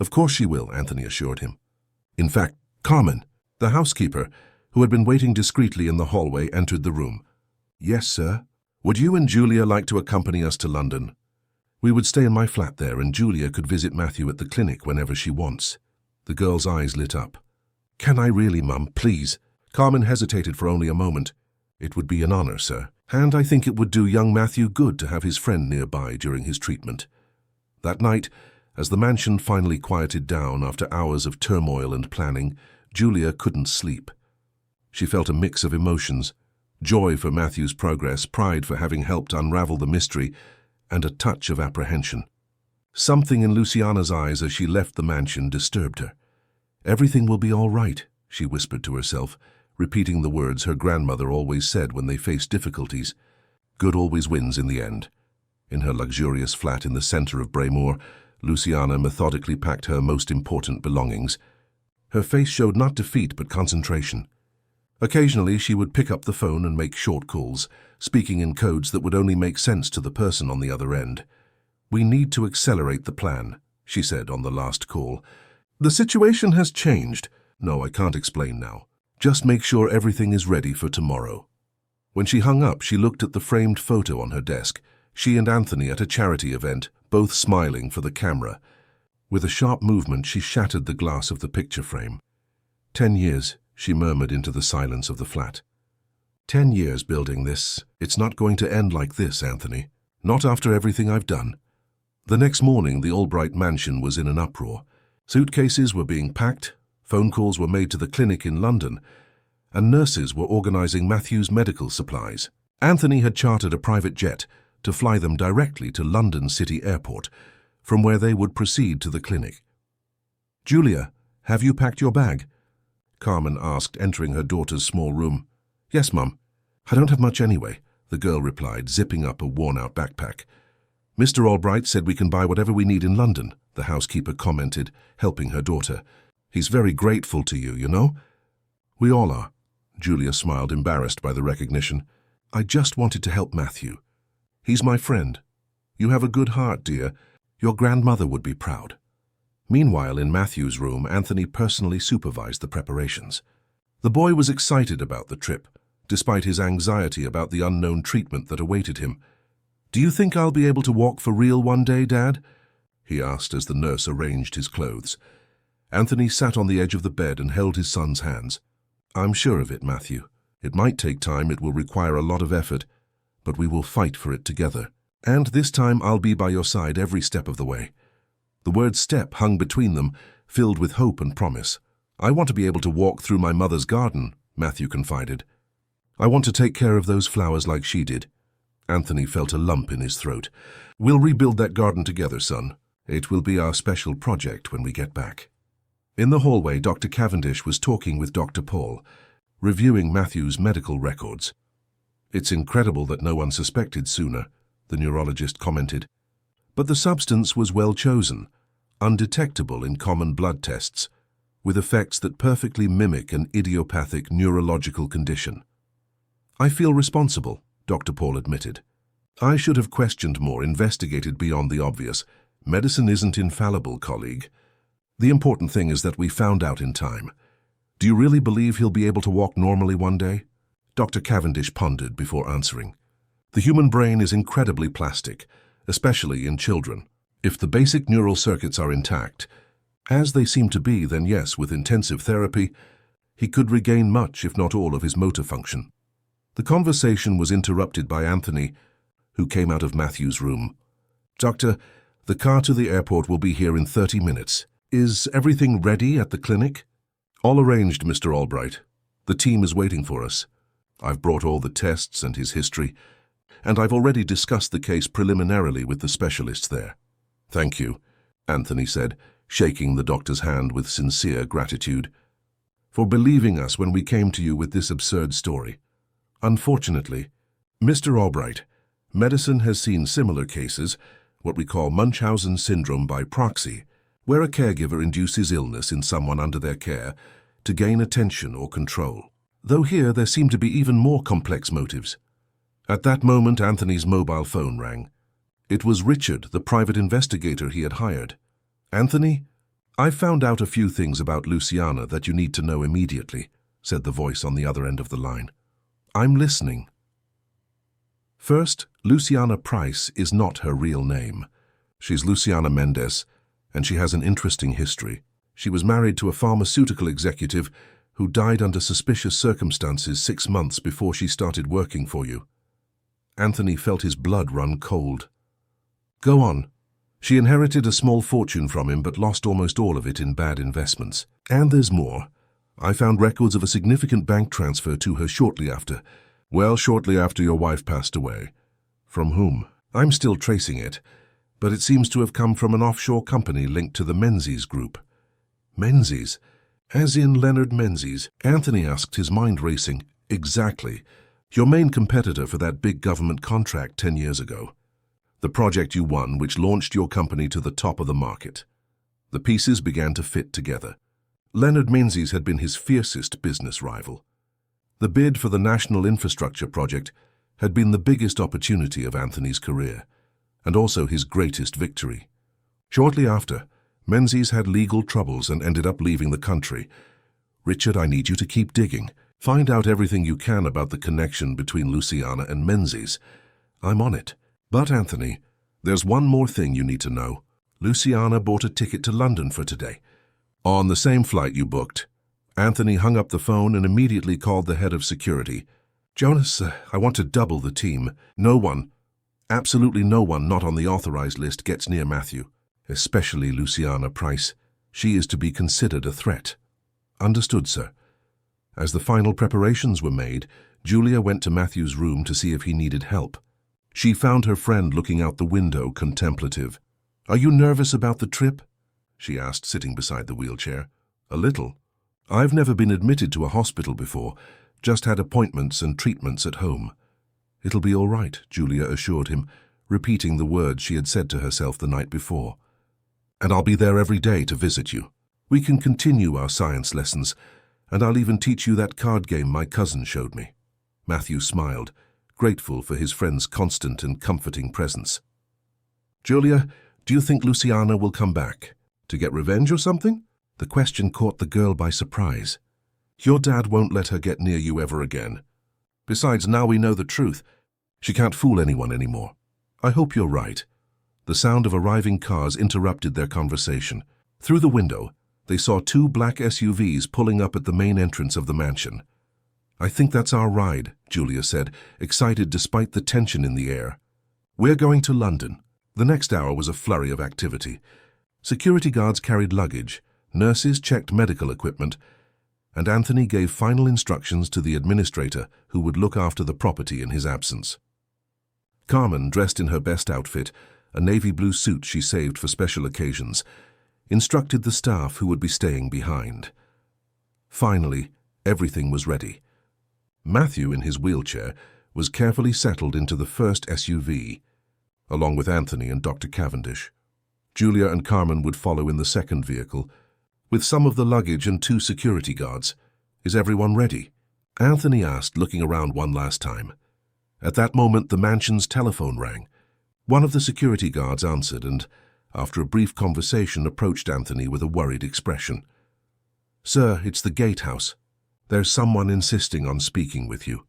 Speaker 1: Of course she will, Anthony assured him. In fact, Carmen, the housekeeper, who had been waiting discreetly in the hallway, entered the room. Yes, sir. Would you and Julia like to accompany us to London? We would stay in my flat there, and Julia could visit Matthew at the clinic whenever she wants. The girl's eyes lit up. Can I really, Mum? Please. Carmen hesitated for only a moment. It would be an honor, sir. And I think it would do young Matthew good to have his friend nearby during his treatment. That night, as the mansion finally quieted down after hours of turmoil and planning, Julia couldn't sleep. She felt a mix of emotions: joy for Matthew's progress, pride for having helped unravel the mystery, and a touch of apprehension. Something in Luciana's eyes as she left the mansion disturbed her. Everything will be all right, she whispered to herself, repeating the words her grandmother always said when they faced difficulties. Good always wins in the end. In her luxurious flat in the center of Braemore, Luciana methodically packed her most important belongings. Her face showed not defeat but concentration. Occasionally she would pick up the phone and make short calls, speaking in codes that would only make sense to the person on the other end. We need to accelerate the plan, she said on the last call. The situation has changed. No, I can't explain now. Just make sure everything is ready for tomorrow. When she hung up, she looked at the framed photo on her desk, she and Anthony at a charity event, both smiling for the camera. With a sharp movement, she shattered the glass of the picture frame. 10 years, she murmured into the silence of the flat. 10 years building this. It's not going to end like this, Anthony. Not after everything I've done. The next morning, the Albright mansion was in an uproar. Suitcases were being packed, phone calls were made to the clinic in London, and nurses were organizing Matthew's medical supplies. Anthony had chartered a private jet to fly them directly to London City Airport, from where they would proceed to the clinic. Julia, have you packed your bag? Carmen asked, entering her daughter's small room. Yes, Mum. I don't have much anyway, the girl replied, zipping up a worn-out backpack. Mr. Albright said we can buy whatever we need in London, the housekeeper commented, helping her daughter. He's very grateful to you, you know? We all are. Julia smiled, embarrassed by the recognition. I just wanted to help Matthew. He's my friend. You have a good heart, dear. Your grandmother would be proud. Meanwhile, in Matthew's room, Anthony personally supervised the preparations. The boy was excited about the trip, despite his anxiety about the unknown treatment that awaited him. Do you think I'll be able to walk for real one day, Dad? He asked as the nurse arranged his clothes. Anthony sat on the edge of the bed and held his son's hands. I'm sure of it, Matthew. It might take time, it will require a lot of effort, but we will fight for it together. And this time I'll be by your side every step of the way. The word step hung between them, filled with hope and promise. I want to be able to walk through my mother's garden, Matthew confided. I want to take care of those flowers like she did. Anthony felt a lump in his throat. We'll rebuild that garden together, son. It will be our special project when we get back. In the hallway, Dr. Cavendish was talking with Dr. Paul, reviewing Matthew's medical records. It's incredible that no one suspected sooner, the neurologist commented. But the substance was well chosen, undetectable in common blood tests, with effects that perfectly mimic an idiopathic neurological condition. I feel responsible, Dr. Paul admitted. I should have questioned more, investigated beyond the obvious. Medicine isn't infallible, colleague. The important thing is that we found out in time. Do you really believe he'll be able to walk normally one day? Dr. Cavendish pondered before answering. The human brain is incredibly plastic, especially in children. If the basic neural circuits are intact, as they seem to be, then yes, with intensive therapy, he could regain much, if not all, of his motor function. The conversation was interrupted by Anthony, who came out of Matthew's room. Doctor, the car to the airport will be here in 30 minutes. Is everything ready at the clinic? All arranged, Mr. Albright. The team is waiting for us. I've brought all the tests and his history, and I've already discussed the case preliminarily with the specialists there. Thank you, Anthony said, shaking the doctor's hand with sincere gratitude, for believing us when we came to you with this absurd story. Unfortunately, Mr. Albright, medicine has seen similar cases, what we call Munchausen syndrome by proxy, where a caregiver induces illness in someone under their care to gain attention or control. Though here there seem to be even more complex motives. At that moment, Anthony's mobile phone rang. It was Richard, the private investigator he had hired. Anthony, "I've found out a few things about Luciana that you need to know immediately," said the voice on the other end of the line. "I'm listening." First, Luciana Price is not her real name. She's Luciana Mendez, and she has an interesting history. She was married to a pharmaceutical executive who died under suspicious circumstances 6 months before she started working for you. Anthony felt his blood run cold. "Go on." "She inherited a small fortune from him but lost almost all of it in bad investments. And there's more. I found records of a significant bank transfer to her shortly after your wife passed away." "From whom?" "I'm still tracing it, but it seems to have come from an offshore company linked to the Menzies Group." "Menzies? As in Leonard Menzies?" Anthony asked, his mind racing. "Exactly. Your main competitor for that big government contract 10 years ago. The project you won, which launched your company to the top of the market." The pieces began to fit together. Leonard Menzies had been his fiercest business rival. The bid for the National Infrastructure Project had been the biggest opportunity of Anthony's career, and also his greatest victory. Shortly after, Menzies had legal troubles and ended up leaving the country. "Richard, I need you to keep digging. Find out everything you can about the connection between Luciana and Menzies. I'm on it. But, Anthony, there's one more thing you need to know. Luciana bought a ticket to London for today. On the same flight you booked." Anthony hung up the phone and immediately called the head of security. "Jonas, I want to double the team. No one, absolutely no one not on the authorized list gets near Matthew, especially Luciana Price. She is to be considered a threat." "Understood, sir." As the final preparations were made, Julia went to Matthew's room to see if he needed help. She found her friend looking out the window, contemplative. "Are you nervous about the trip?" she asked, sitting beside the wheelchair. "A little. I've never been admitted to a hospital before, just had appointments and treatments at home." "It'll be all right," Julia assured him, repeating the words she had said to herself the night before. "And I'll be there every day to visit you. We can continue our science lessons, and I'll even teach you that card game my cousin showed me." Matthew smiled, grateful for his friend's constant and comforting presence. "Julia, do you think Luciana will come back? To get revenge or something?" The question caught the girl by surprise. "Your dad won't let her get near you ever again. Besides, now we know the truth. She can't fool anyone anymore." "I hope you're right." The sound of arriving cars interrupted their conversation. Through the window, they saw 2 black SUVs pulling up at the main entrance of the mansion. "I think that's our ride," Julia said, excited despite the tension in the air. "We're going to London." The next hour was a flurry of activity. Security guards carried luggage, nurses checked medical equipment, and Anthony gave final instructions to the administrator who would look after the property in his absence. Carmen, dressed in her best outfit, a navy blue suit she saved for special occasions, instructed the staff who would be staying behind. Finally, everything was ready. Matthew, in his wheelchair, was carefully settled into the first SUV, along with Anthony and Dr. Cavendish. Julia and Carmen would follow in the second vehicle, with some of the luggage and 2 security guards. "Is everyone ready?" Anthony asked, looking around one last time. At that moment, the mansion's telephone rang. One of the security guards answered and, after a brief conversation, approached Anthony with a worried expression. "Sir, it's the gatehouse. There's someone insisting on speaking with you.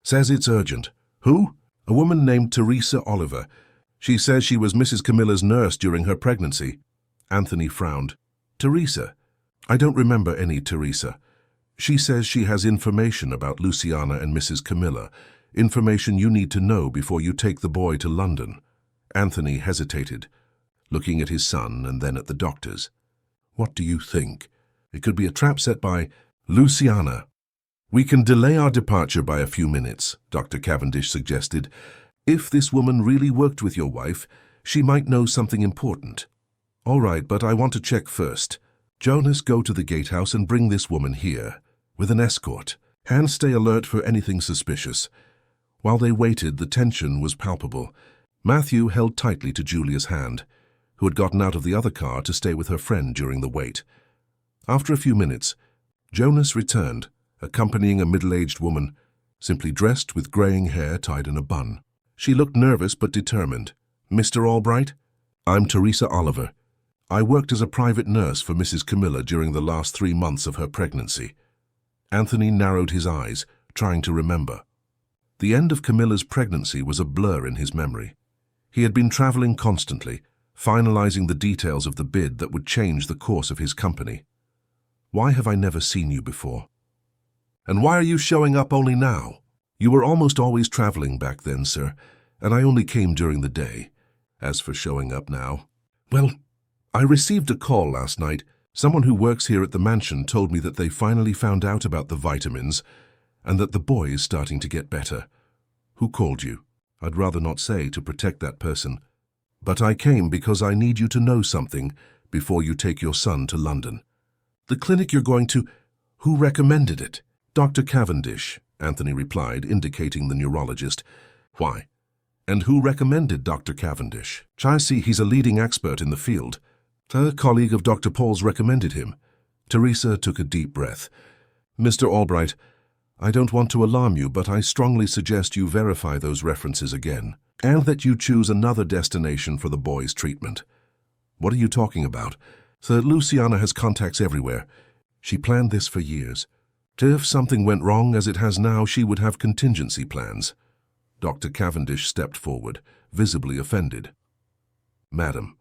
Speaker 1: Says it's urgent." "Who?" "A woman named Teresa Oliver. She says she was Mrs. Camilla's nurse during her pregnancy." Anthony frowned. "Teresa? I don't remember any Teresa. She says she has information about Luciana and Mrs. Camilla, information you need to know before you take the boy to London." Anthony hesitated, looking at his son and then at the doctors. "What do you think? It could be a trap set by Luciana." "We can delay our departure by a few minutes," Dr. Cavendish suggested. "If this woman really worked with your wife, she might know something important." "All right, but I want to check first. Jonas, go to the gatehouse and bring this woman here, with an escort. And stay alert for anything suspicious." While they waited, the tension was palpable. Matthew held tightly to Julia's hand, who had gotten out of the other car to stay with her friend during the wait. After a few minutes, Jonas returned, accompanying a middle-aged woman, simply dressed with graying hair tied in a bun. She looked nervous but determined. "Mr. Albright? I'm Teresa Oliver. I worked as a private nurse for Mrs. Camilla during the last 3 months of her pregnancy. Anthony narrowed his eyes, trying to remember. The end of Camilla's pregnancy was a blur in his memory. He had been traveling constantly, finalizing the details of the bid that would change the course of his company. Why have I never seen you before? And why are you showing up only now? You were almost always traveling back then, sir, and I only came during the day. As for showing up now, well, I received a call last night. Someone who works here at the mansion told me that they finally found out about the vitamins and that the boy is starting to get better. Who called you? I'd rather not say to protect that person. But I came because I need you to know something before you take your son to London. The clinic you're going to, who recommended it? Dr. Cavendish, Anthony replied, indicating the neurologist. Why? And who recommended Dr. Cavendish? I see he's a leading expert in the field. A colleague of Dr. Paul's recommended him. Teresa took a deep breath. Mr. Albright, I don't want to alarm you, but I strongly suggest you verify those references again, and that you choose another destination for the boy's treatment. What are you talking about? Sir, Luciana has contacts everywhere. She planned this for years. If something went wrong as it has now, she would have contingency plans. Dr. Cavendish stepped forward, visibly offended. Madam,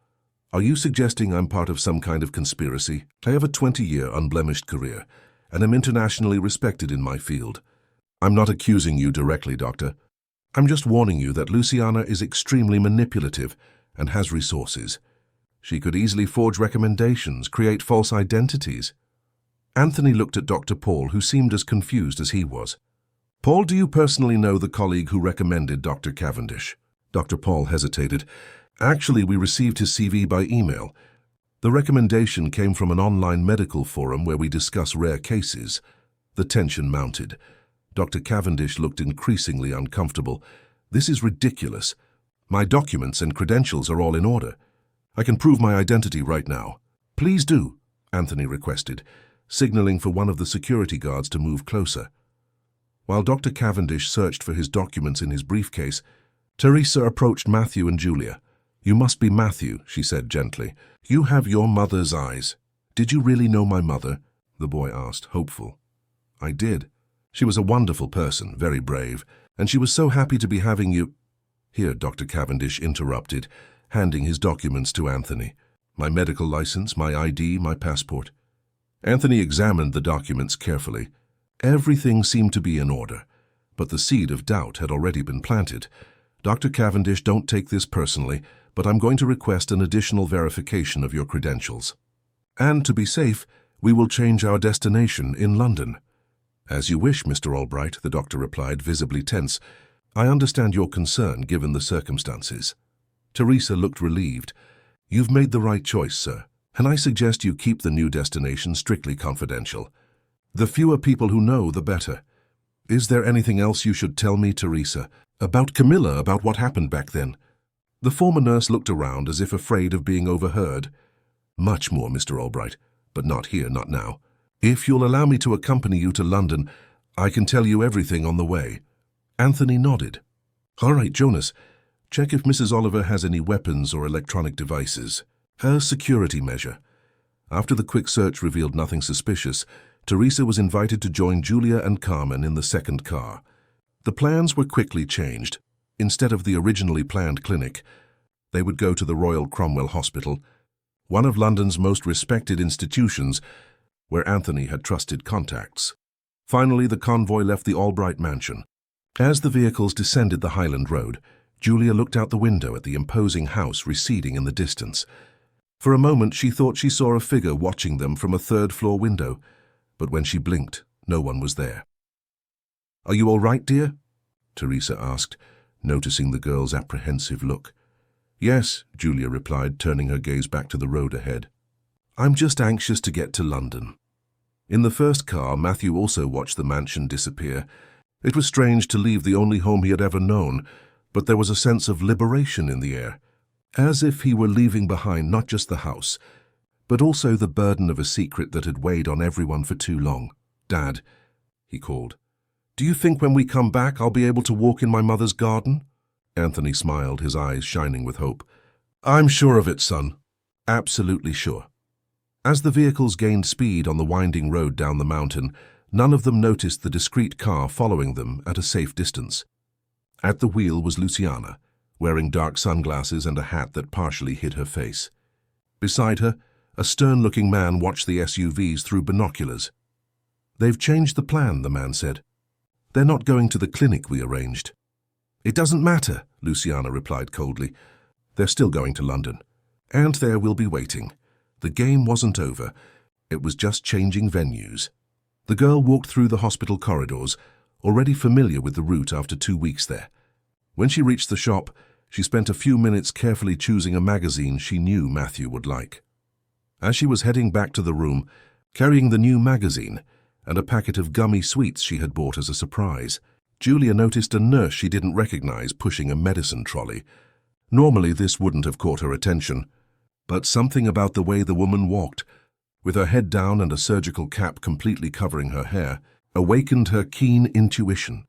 Speaker 1: are you suggesting I'm part of some kind of conspiracy? I have a 20-year unblemished career, and am internationally respected in my field. I'm not accusing you directly, Doctor. I'm just warning you that Luciana is extremely manipulative and has resources. She could easily forge recommendations, create false identities. Anthony looked at Dr. Paul, who seemed as confused as he was. Paul, do you personally know the colleague who recommended Dr. Cavendish? Dr. Paul hesitated. Actually, we received his CV by email. The recommendation came from an online medical forum where we discuss rare cases. The tension mounted. Dr. Cavendish looked increasingly uncomfortable. This is ridiculous. My documents and credentials are all in order. I can prove my identity right now. Please do, Anthony requested, signaling for one of the security guards to move closer. While Dr. Cavendish searched for his documents in his briefcase, Teresa approached Matthew and Julia. You must be Matthew, she said gently. You have your mother's eyes. Did you really know my mother? The boy asked, hopeful. I did. She was a wonderful person, very brave, and she was so happy to be having you. Here, Dr. Cavendish interrupted, handing his documents to Anthony. My medical license, my ID, my passport. Anthony examined the documents carefully. Everything seemed to be in order, but the seed of doubt had already been planted. Dr. Cavendish, don't take this personally, but I'm going to request an additional verification of your credentials. And to be safe, we will change our destination in London. As you wish, Mr. Albright, the doctor replied, visibly tense. I understand your concern given the circumstances. Teresa looked relieved. You've made the right choice, sir, and I suggest you keep the new destination strictly confidential. The fewer people who know, the better. Is there anything else you should tell me, Teresa? About Camilla, about what happened back then? The former nurse looked around as if afraid of being overheard. Much more, Mr. Albright, but not here, not now. If you'll allow me to accompany you to London, I can tell you everything on the way. Anthony nodded. All right, Jonas, check if Mrs. Oliver has any weapons or electronic devices. Her security measure. After the quick search revealed nothing suspicious, Teresa was invited to join Julia and Carmen in the second car. The plans were quickly changed. Instead of the originally planned clinic, they would go to the Royal Cromwell Hospital, one of London's most respected institutions, where Anthony had trusted contacts. Finally, the convoy left the Albright mansion. As the vehicles descended the Highland Road, Julia looked out the window at the imposing house receding in the distance. For a moment, she thought she saw a figure watching them from a third-floor window, but when she blinked, no one was there. Are you all right, dear? Teresa asked, noticing the girl's apprehensive look. Yes, Julia replied, turning her gaze back to the road ahead. I'm just anxious to get to London. In the first car, Matthew also watched the mansion disappear. It was strange to leave the only home he had ever known, but there was a sense of liberation in the air, as if he were leaving behind not just the house, but also the burden of a secret that had weighed on everyone for too long. Dad, he called, do you think when we come back I'll be able to walk in my mother's garden? Anthony smiled, his eyes shining with hope. I'm sure of it, son. Absolutely sure. As the vehicles gained speed on the winding road down the mountain, none of them noticed the discreet car following them at a safe distance. At the wheel was Luciana, wearing dark sunglasses and a hat that partially hid her face. Beside her, a stern-looking man watched the SUVs through binoculars. "They've changed the plan," the man said. "They're not going to the clinic we arranged." "It doesn't matter," Luciana replied coldly. "They're still going to London. And there we'll be waiting. The game wasn't over. It was just changing venues." The girl walked through the hospital corridors, already familiar with the route after 2 weeks there. When she reached the shop, she spent a few minutes carefully choosing a magazine she knew Matthew would like. As she was heading back to the room, carrying the new magazine and a packet of gummy sweets she had bought as a surprise, Julia noticed a nurse she didn't recognize pushing a medicine trolley. Normally this wouldn't have caught her attention, but something about the way the woman walked, with her head down and a surgical cap completely covering her hair, awakened her keen intuition.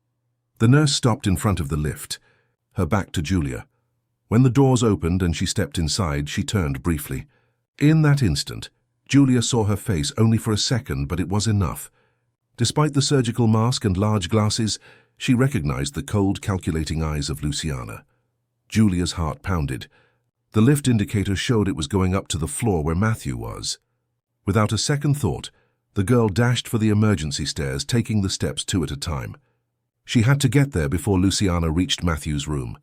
Speaker 1: The nurse stopped in front of the lift, her back to Julia. When the doors opened and she stepped inside, she turned briefly. In that instant, Julia saw her face only for a second, but it was enough. Despite the surgical mask and large glasses, she recognized the cold, calculating eyes of Luciana. Julia's heart pounded. The lift indicator showed it was going up to the floor where Matthew was. Without a second thought, the girl dashed for the emergency stairs, taking the steps 2 at a time. She had to get there before Luciana reached Matthew's room.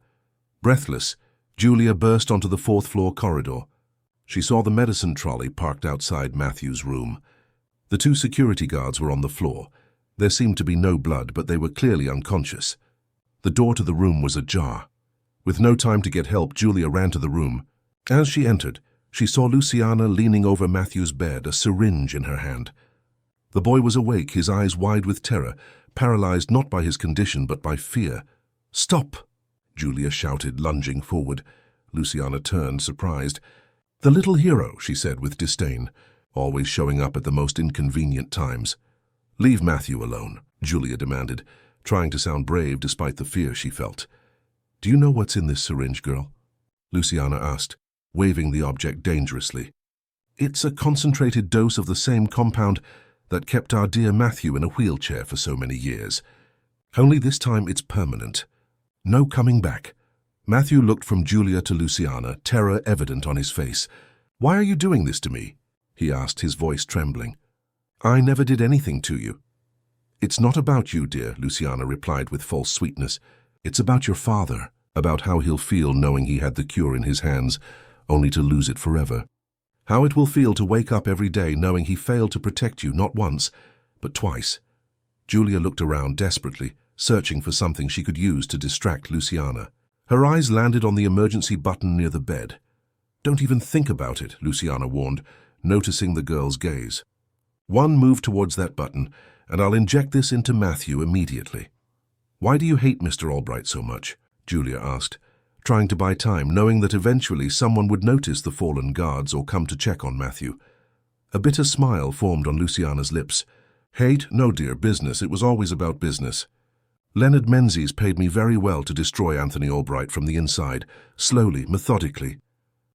Speaker 1: Breathless, Julia burst onto the 4th-floor corridor. She saw the medicine trolley parked outside Matthew's room. The 2 security guards were on the floor. There seemed to be no blood, but they were clearly unconscious. The door to the room was ajar. With no time to get help, Julia ran to the room. As she entered, she saw Luciana leaning over Matthew's bed, a syringe in her hand. The boy was awake, his eyes wide with terror, paralyzed not by his condition but by fear. "Stop!" Julia shouted, lunging forward. Luciana turned, surprised. "The little hero," she said with disdain, always showing up at the most inconvenient times. "Leave Matthew alone," Julia demanded, trying to sound brave despite the fear she felt. "Do you know what's in this syringe, girl?" Luciana asked, waving the object dangerously. "It's a concentrated dose of the same compound that kept our dear Matthew in a wheelchair for so many years. Only this time it's permanent. No coming back." Matthew looked from Julia to Luciana, terror evident on his face. "Why are you doing this to me?" he asked, his voice trembling. "I never did anything to you." "It's not about you, dear," Luciana replied with false sweetness. "It's about your father, about how he'll feel knowing he had the cure in his hands, only to lose it forever. How it will feel to wake up every day knowing he failed to protect you not once, but twice." Julia looked around desperately, searching for something she could use to distract Luciana. Her eyes landed on the emergency button near the bed. "Don't even think about it," Luciana warned, noticing the girl's gaze. "One move towards that button, and I'll inject this into Matthew immediately." "Why do you hate Mr. Albright so much?" Julia asked, trying to buy time, knowing that eventually someone would notice the fallen guards or come to check on Matthew. A bitter smile formed on Luciana's lips. "Hate? No, dear, business. It was always about business. Leonard Menzies paid me very well to destroy Anthony Albright from the inside, slowly, methodically.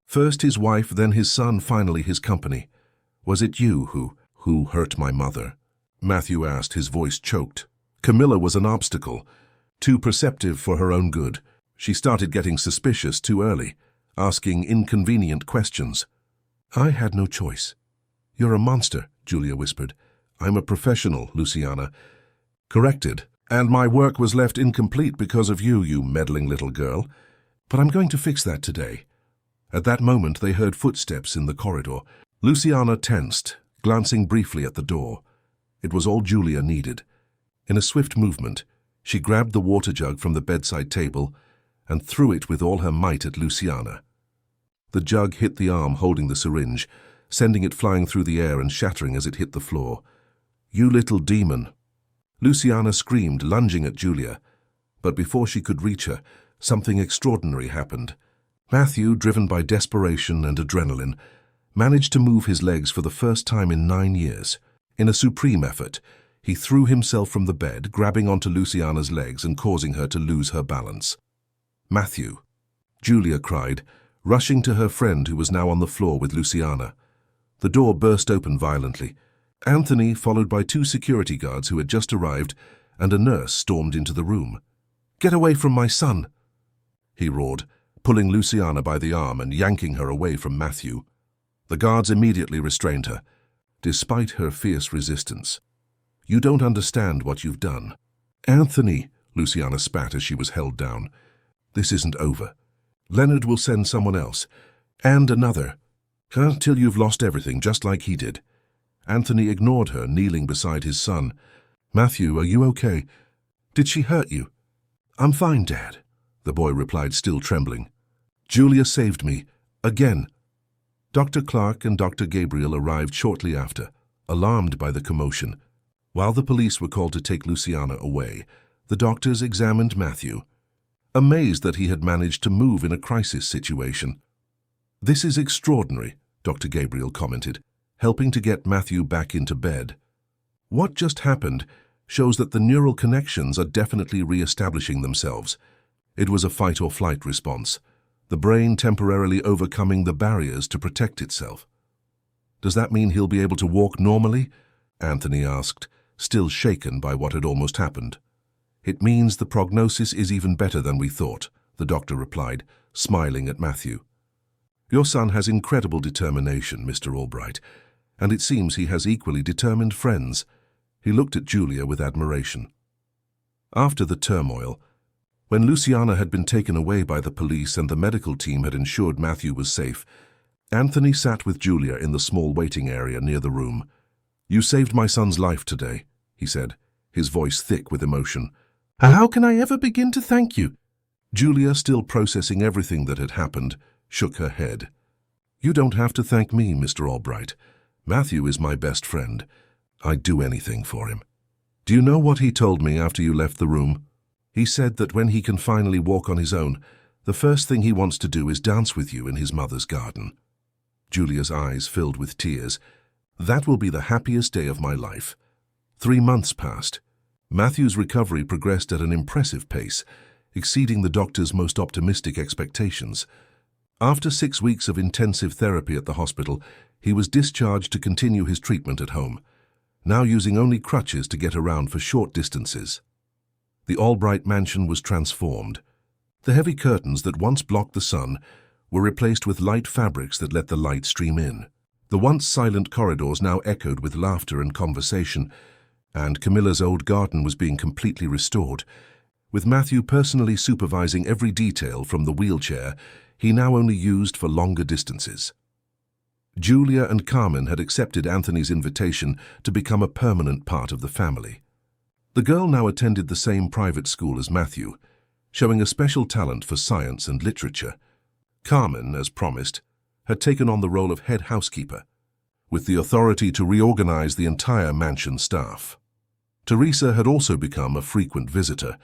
Speaker 1: First his wife, then his son, finally his company. Was it you who hurt my mother?" Matthew asked, his voice choked. "Camilla was an obstacle, too perceptive for her own good. She started getting suspicious too early, asking inconvenient questions. I had no choice." "You're a monster," Julia whispered. "I'm a professional," Luciana corrected. "And my work was left incomplete because of you, you meddling little girl. But I'm going to fix that today." At that moment, they heard footsteps in the corridor. Luciana tensed, glancing briefly at the door. It was all Julia needed. In a swift movement, she grabbed the water jug from the bedside table and threw it with all her might at Luciana. The jug hit the arm holding the syringe, sending it flying through the air and shattering as it hit the floor. "You little demon!" Luciana screamed, lunging at Julia. But before she could reach her, something extraordinary happened. Matthew, driven by desperation and adrenaline, managed to move his legs for the first time in 9 years. In a supreme effort, he threw himself from the bed, grabbing onto Luciana's legs and causing her to lose her balance. "Matthew!" Julia cried, rushing to her friend who was now on the floor with Luciana. The door burst open violently. Anthony, followed by 2 security guards who had just arrived, and a nurse stormed into the room. "Get away from my son!" he roared, pulling Luciana by the arm and yanking her away from Matthew. The guards immediately restrained her, despite her fierce resistance. "You don't understand what you've done." "Anthony," Luciana spat as she was held down. "This isn't over. Leonard will send someone else, and another, until you've lost everything, just like he did." Anthony ignored her, kneeling beside his son. "Matthew, are you okay? Did she hurt you?" "I'm fine, Dad," the boy replied, still trembling. "Julia saved me. Again." Dr. Clark and Dr. Gabriel arrived shortly after, alarmed by the commotion. While the police were called to take Luciana away, the doctors examined Matthew, amazed that he had managed to move in a crisis situation. "This is extraordinary," Dr. Gabriel commented, helping to get Matthew back into bed. "What just happened shows that the neural connections are definitely re-establishing themselves. It was a fight-or-flight response, the brain temporarily overcoming the barriers to protect itself." "Does that mean he'll be able to walk normally?" Anthony asked, still shaken by what had almost happened. "It means the prognosis is even better than we thought," the doctor replied, smiling at Matthew. "Your son has incredible determination, Mr. Albright, and it seems he has equally determined friends." He looked at Julia with admiration. After the turmoil, when Luciana had been taken away by the police and the medical team had ensured Matthew was safe, Anthony sat with Julia in the small waiting area near the room. "You saved my son's life today," he said, his voice thick with emotion. "How can I ever begin to thank you?" Julia, still processing everything that had happened, shook her head. "You don't have to thank me, Mr. Albright. Matthew is my best friend. I'd do anything for him. Do you know what he told me after you left the room? He said that when he can finally walk on his own, the first thing he wants to do is dance with you in his mother's garden." Julia's eyes filled with tears. "That will be the happiest day of my life." 3 months passed. Matthew's recovery progressed at an impressive pace, exceeding the doctor's most optimistic expectations. After 6 weeks of intensive therapy at the hospital, he was discharged to continue his treatment at home, now using only crutches to get around for short distances. The Albright mansion was transformed. The heavy curtains that once blocked the sun were replaced with light fabrics that let the light stream in. The once silent corridors now echoed with laughter and conversation, and Camilla's old garden was being completely restored. With Matthew personally supervising every detail from the wheelchair he now only used for longer distances. Julia and Carmen had accepted Anthony's invitation to become a permanent part of the family. The girl now attended the same private school as Matthew, showing a special talent for science and literature. Carmen, as promised, had taken on the role of head housekeeper, with the authority to reorganize the entire mansion staff. Teresa had also become a frequent visitor,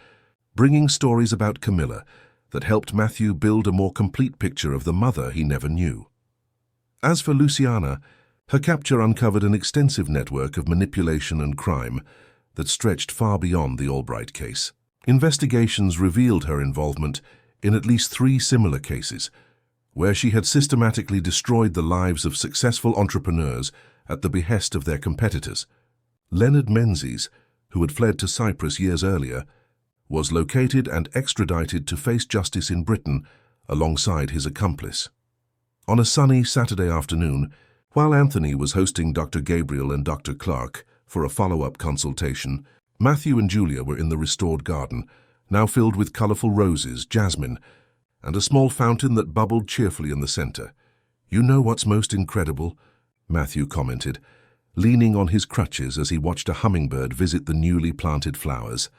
Speaker 1: bringing stories about Camilla that helped Matthew build a more complete picture of the mother he never knew. As for Luciana, her capture uncovered an extensive network of manipulation and crime that stretched far beyond the Albright case. Investigations revealed her involvement in at least 3 similar cases, where she had systematically destroyed the lives of successful entrepreneurs at the behest of their competitors. Leonard Menzies, who had fled to Cyprus years earlier, was located and extradited to face justice in Britain alongside his accomplice. On a sunny Saturday afternoon, while Anthony was hosting Dr. Gabriel and Dr. Clark for a follow-up consultation, Matthew and Julia were in the restored garden, now filled with colorful roses, jasmine, and a small fountain that bubbled cheerfully in the center. "You know what's most incredible?" Matthew commented, leaning on his crutches as he watched a hummingbird visit the newly planted flowers.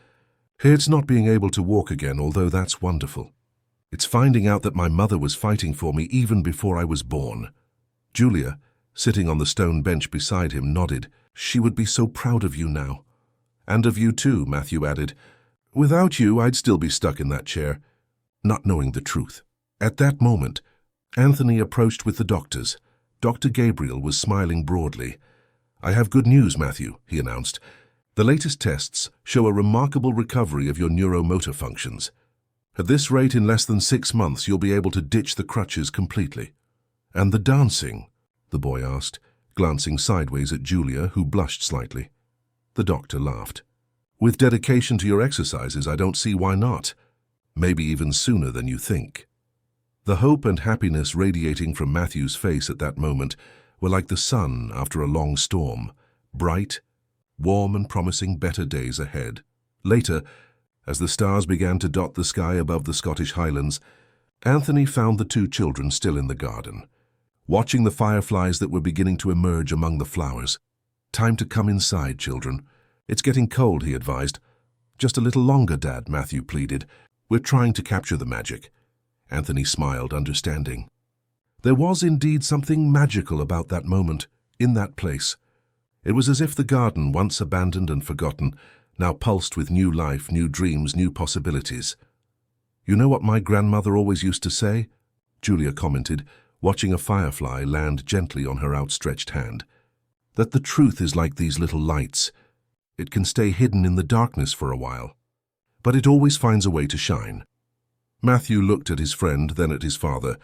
Speaker 1: "It's not being able to walk again, although that's wonderful. It's finding out that my mother was fighting for me even before I was born." Julia, sitting on the stone bench beside him, nodded. "She would be so proud of you now." "And of you too," Matthew added. "Without you, I'd still be stuck in that chair, not knowing the truth." At that moment, Anthony approached with the doctors. Dr. Gabriel was smiling broadly. "I have good news, Matthew," he announced. "The latest tests show a remarkable recovery of your neuromotor functions. At this rate, in less than 6 months, you'll be able to ditch the crutches completely. And the dancing? The boy asked, glancing sideways at Julia, who blushed slightly. The doctor laughed. With dedication to your exercises, I don't see why not. Maybe even sooner than you think. The hope and happiness radiating from Matthew's face at that moment were like the sun after a long storm, bright, warm and promising better days ahead. Later, as the stars began to dot the sky above the Scottish Highlands, Anthony found the 2 children still in the garden, watching the fireflies that were beginning to emerge among the flowers. "Time to come inside, children. It's getting cold," he advised. "Just a little longer, Dad," Matthew pleaded. "We're trying to capture the magic." Anthony smiled, understanding. There was indeed something magical about that moment, in that place. It was as if the garden, once abandoned and forgotten, now pulsed with new life, new dreams, new possibilities. "You know what my grandmother always used to say?" Julia commented, watching a firefly land gently on her outstretched hand. "That the truth is like these little lights. It can stay hidden in the darkness for a while, but it always finds a way to shine." Matthew looked at his friend, then at his father,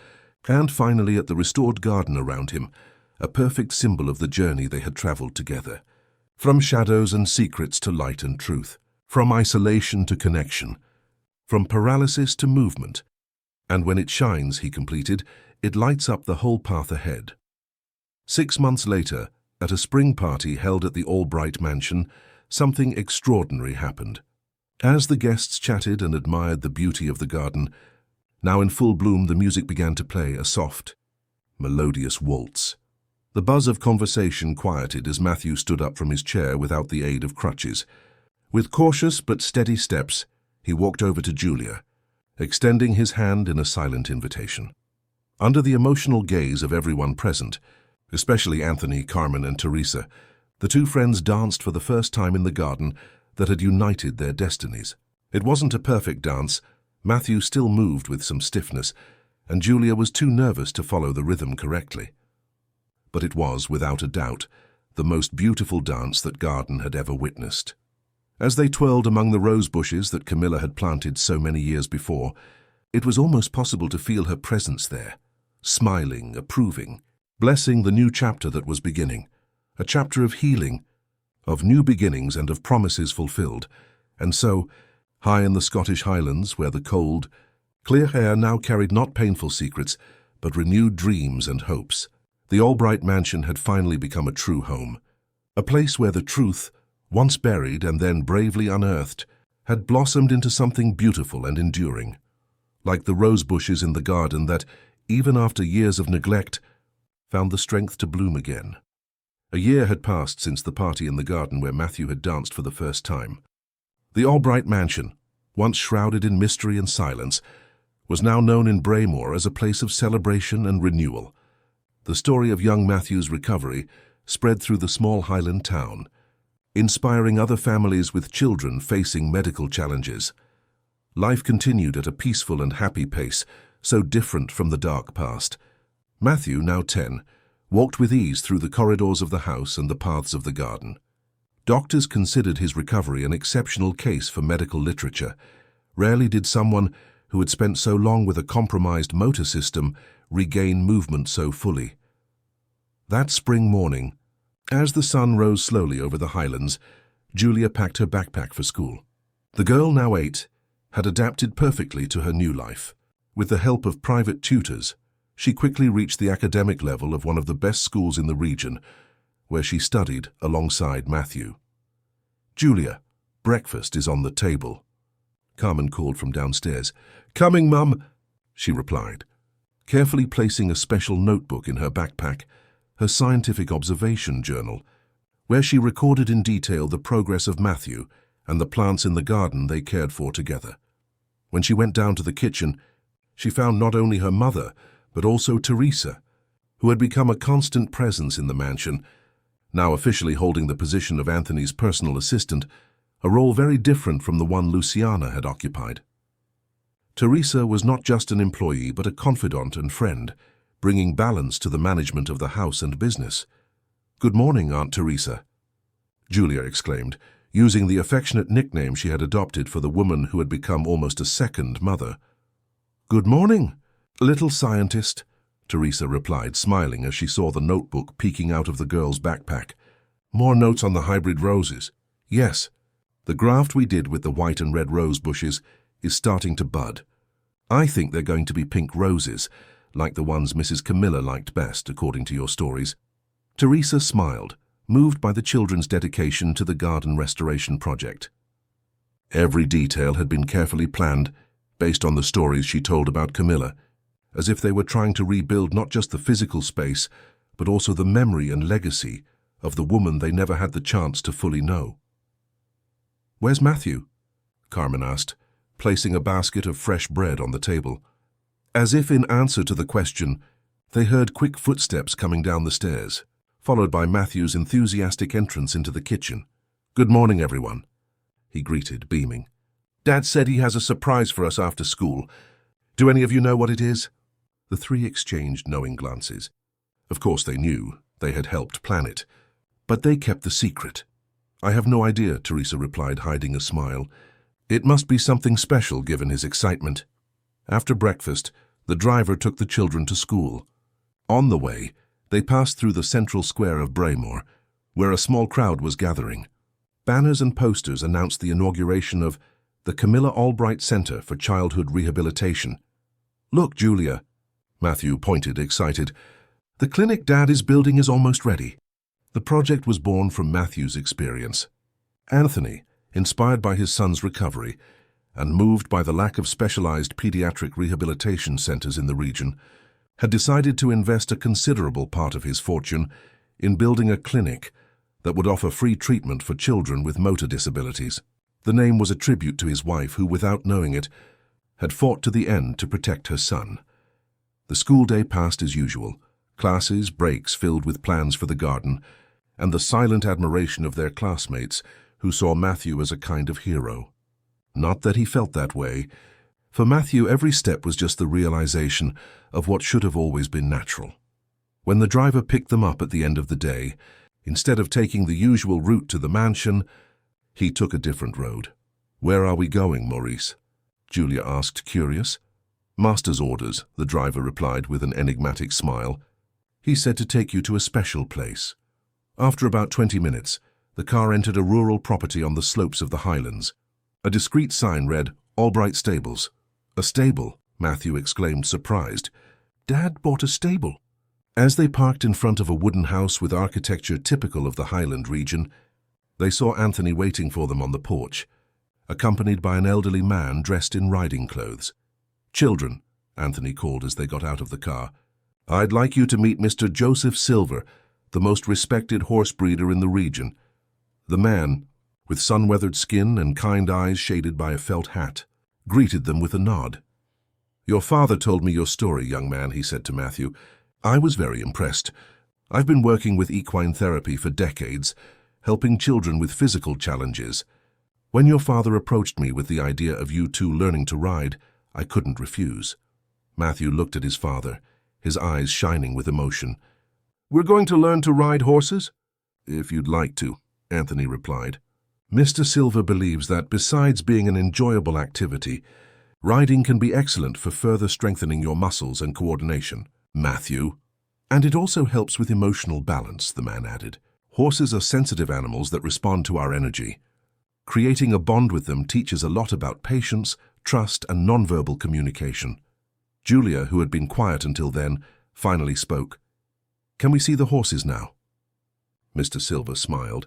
Speaker 1: and finally at the restored garden around him, a perfect symbol of the journey they had traveled together. From shadows and secrets to light and truth, from isolation to connection, from paralysis to movement. And when it shines, he completed, it lights up the whole path ahead. 6 months later, at a spring party held at the Albright mansion, something extraordinary happened. As the guests chatted and admired the beauty of the garden, now in full bloom, the music began to play, a soft, melodious waltz. The buzz of conversation quieted as Matthew stood up from his chair without the aid of crutches. With cautious but steady steps, he walked over to Julia, extending his hand in a silent invitation. Under the emotional gaze of everyone present, especially Anthony, Carmen, and Teresa, the 2 friends danced for the first time in the garden that had united their destinies. It wasn't a perfect dance. Matthew still moved with some stiffness, and Julia was too nervous to follow the rhythm correctly. But it was, without a doubt, the most beautiful dance that Garden had ever witnessed. As they twirled among the rose bushes that Camilla had planted so many years before, it was almost possible to feel her presence there, smiling, approving, blessing the new chapter that was beginning, a chapter of healing, of new beginnings and of promises fulfilled. And so, high in the Scottish Highlands, where the cold, clear air now carried not painful secrets, but renewed dreams and hopes, the Albright mansion had finally become a true home, a place where the truth, once buried and then bravely unearthed, had blossomed into something beautiful and enduring, like the rose bushes in the garden that, even after years of neglect, found the strength to bloom again. A year had passed since the party in the garden where Matthew had danced for the first time. The Albright mansion, once shrouded in mystery and silence, was now known in Braemore as a place of celebration and renewal. The story of young Matthew's recovery spread through the small Highland town, inspiring other families with children facing medical challenges. Life continued at a peaceful and happy pace, so different from the dark past. Matthew, now 10, walked with ease through the corridors of the house and the paths of the garden. Doctors considered his recovery an exceptional case for medical literature. Rarely did someone who had spent so long with a compromised motor system regain movement so fully. That spring morning, as the sun rose slowly over the highlands, Julia packed her backpack for school. The girl, now 8, had adapted perfectly to her new life. With the help of private tutors, she quickly reached the academic level of one of the best schools in the region, where she studied alongside Matthew. "Julia, breakfast is on the table," Carmen called from downstairs. "Coming, Mum," she replied, carefully placing a special notebook in her backpack, her scientific observation journal, where she recorded in detail the progress of Matthew and the plants in the garden they cared for together. When she went down to the kitchen, she found not only her mother, but also Teresa, who had become a constant presence in the mansion, now officially holding the position of Anthony's personal assistant, a role very different from the one Luciana had occupied. Teresa was not just an employee, but a confidant and friend, bringing balance to the management of the house and business. "Good morning, Aunt Teresa," Julia exclaimed, using the affectionate nickname she had adopted for the woman who had become almost a second mother. "Good morning, little scientist," Teresa replied, smiling as she saw the notebook peeking out of the girl's backpack. "More notes on the hybrid roses." "Yes, the graft we did with the white and red rose bushes is starting to bud. I think they're going to be pink roses, like the ones Mrs. Camilla liked best, according to your stories." Teresa smiled, moved by the children's dedication to the garden restoration project. Every detail had been carefully planned, based on the stories she told about Camilla, as if they were trying to rebuild not just the physical space, but also the memory and legacy of the woman they never had the chance to fully know. "Where's Matthew?" Carmen asked, placing a basket of fresh bread on the table. As if in answer to the question, they heard quick footsteps coming down the stairs, followed by Matthew's enthusiastic entrance into the kitchen. "Good morning, everyone," he greeted, beaming. "Dad said he has a surprise for us after school. Do any of you know what it is?" The three exchanged knowing glances. Of course they knew. They had helped plan it. But they kept the secret. "I have no idea," Teresa replied, hiding a smile. "It must be something special given his excitement." After breakfast, the driver took the children to school. On the way, they passed through the central square of Braemore, where a small crowd was gathering. Banners and posters announced the inauguration of the Camilla Albright Center for Childhood Rehabilitation. "Look, Julia," Matthew pointed, excited. "The clinic Dad is building is almost ready." The project was born from Matthew's experience. Anthony, inspired by his son's recovery and moved by the lack of specialized pediatric rehabilitation centers in the region, had decided to invest a considerable part of his fortune in building a clinic that would offer free treatment for children with motor disabilities. The name was a tribute to his wife who, without knowing it, had fought to the end to protect her son. The school day passed as usual, classes, breaks filled with plans for the garden, and the silent admiration of their classmates who saw Matthew as a kind of hero. Not that he felt that way. For Matthew, every step was just the realization of what should have always been natural. When the driver picked them up at the end of the day, instead of taking the usual route to the mansion, he took a different road. "Where are we going, Maurice?" Julia asked, curious. "Master's orders," the driver replied with an enigmatic smile. "He said to take you to a special place." After about 20 minutes, the car entered a rural property on the slopes of the Highlands. A discreet sign read, "Albright Stables." "A stable?" Matthew exclaimed, surprised. "Dad bought a stable." As they parked in front of a wooden house with architecture typical of the Highland region, they saw Anthony waiting for them on the porch, accompanied by an elderly man dressed in riding clothes. "Children," Anthony called as they got out of the car, "I'd like you to meet Mr. Joseph Silver, the most respected horse breeder in the region." The man, with sun-weathered skin and kind eyes shaded by a felt hat, greeted them with a nod. "Your father told me your story, young man," he said to Matthew. "I was very impressed. I've been working with equine therapy for decades, helping children with physical challenges. When your father approached me with the idea of you two learning to ride, I couldn't refuse." Matthew looked at his father, his eyes shining with emotion. "We're going to learn to ride horses?" "If you'd like to," Anthony replied. "Mr. Silver believes that besides being an enjoyable activity, riding can be excellent for further strengthening your muscles and coordination." "Matthew. And it also helps with emotional balance," the man added. "Horses are sensitive animals that respond to our energy. Creating a bond with them teaches a lot about patience, trust, and nonverbal communication." Julia, who had been quiet until then, finally spoke. "Can we see the horses now?" Mr. Silver smiled.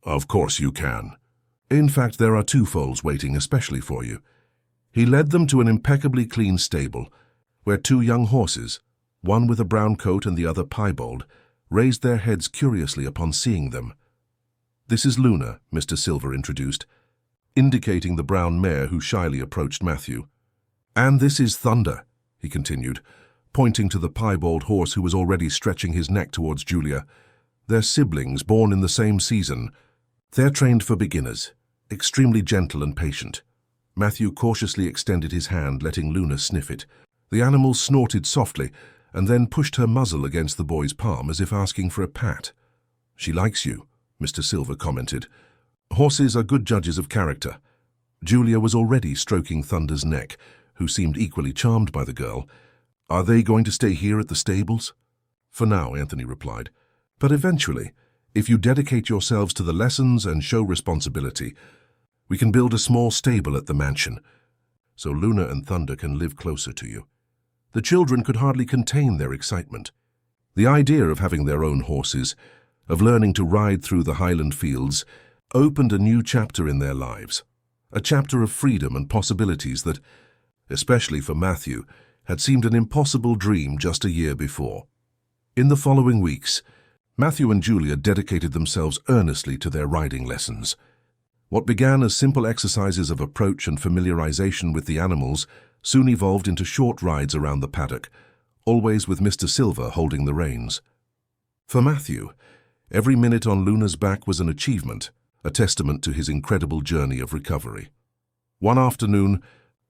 Speaker 1: "Of course you can. In fact, there are 2 foals waiting especially for you." He led them to an impeccably clean stable, where 2 young horses, one with a brown coat and the other piebald, raised their heads curiously upon seeing them. "This is Luna," Mr. Silver introduced, indicating the brown mare who shyly approached Matthew. "And this is Thunder," he continued, pointing to the piebald horse who was already stretching his neck towards Julia. "They're siblings born in the same season. They're trained for beginners, extremely gentle and patient." Matthew cautiously extended his hand, letting Luna sniff it. The animal snorted softly and then pushed her muzzle against the boy's palm as if asking for a pat. "She likes you," Mr. Silver commented. "Horses are good judges of character." Julia was already stroking Thunder's neck, who seemed equally charmed by the girl. "Are they going to stay here at the stables?" "For now," Anthony replied. "But eventually, if you dedicate yourselves to the lessons and show responsibility, we can build a small stable at the mansion, so Luna and Thunder can live closer to you." The children could hardly contain their excitement. The idea of having their own horses, of learning to ride through the Highland fields, opened a new chapter in their lives, a chapter of freedom and possibilities that, especially for Matthew, had seemed an impossible dream just a year before. In the following weeks, Matthew and Julia dedicated themselves earnestly to their riding lessons. What began as simple exercises of approach and familiarization with the animals soon evolved into short rides around the paddock, always with Mr. Silver holding the reins. For Matthew, every minute on Luna's back was an achievement, a testament to his incredible journey of recovery. One afternoon,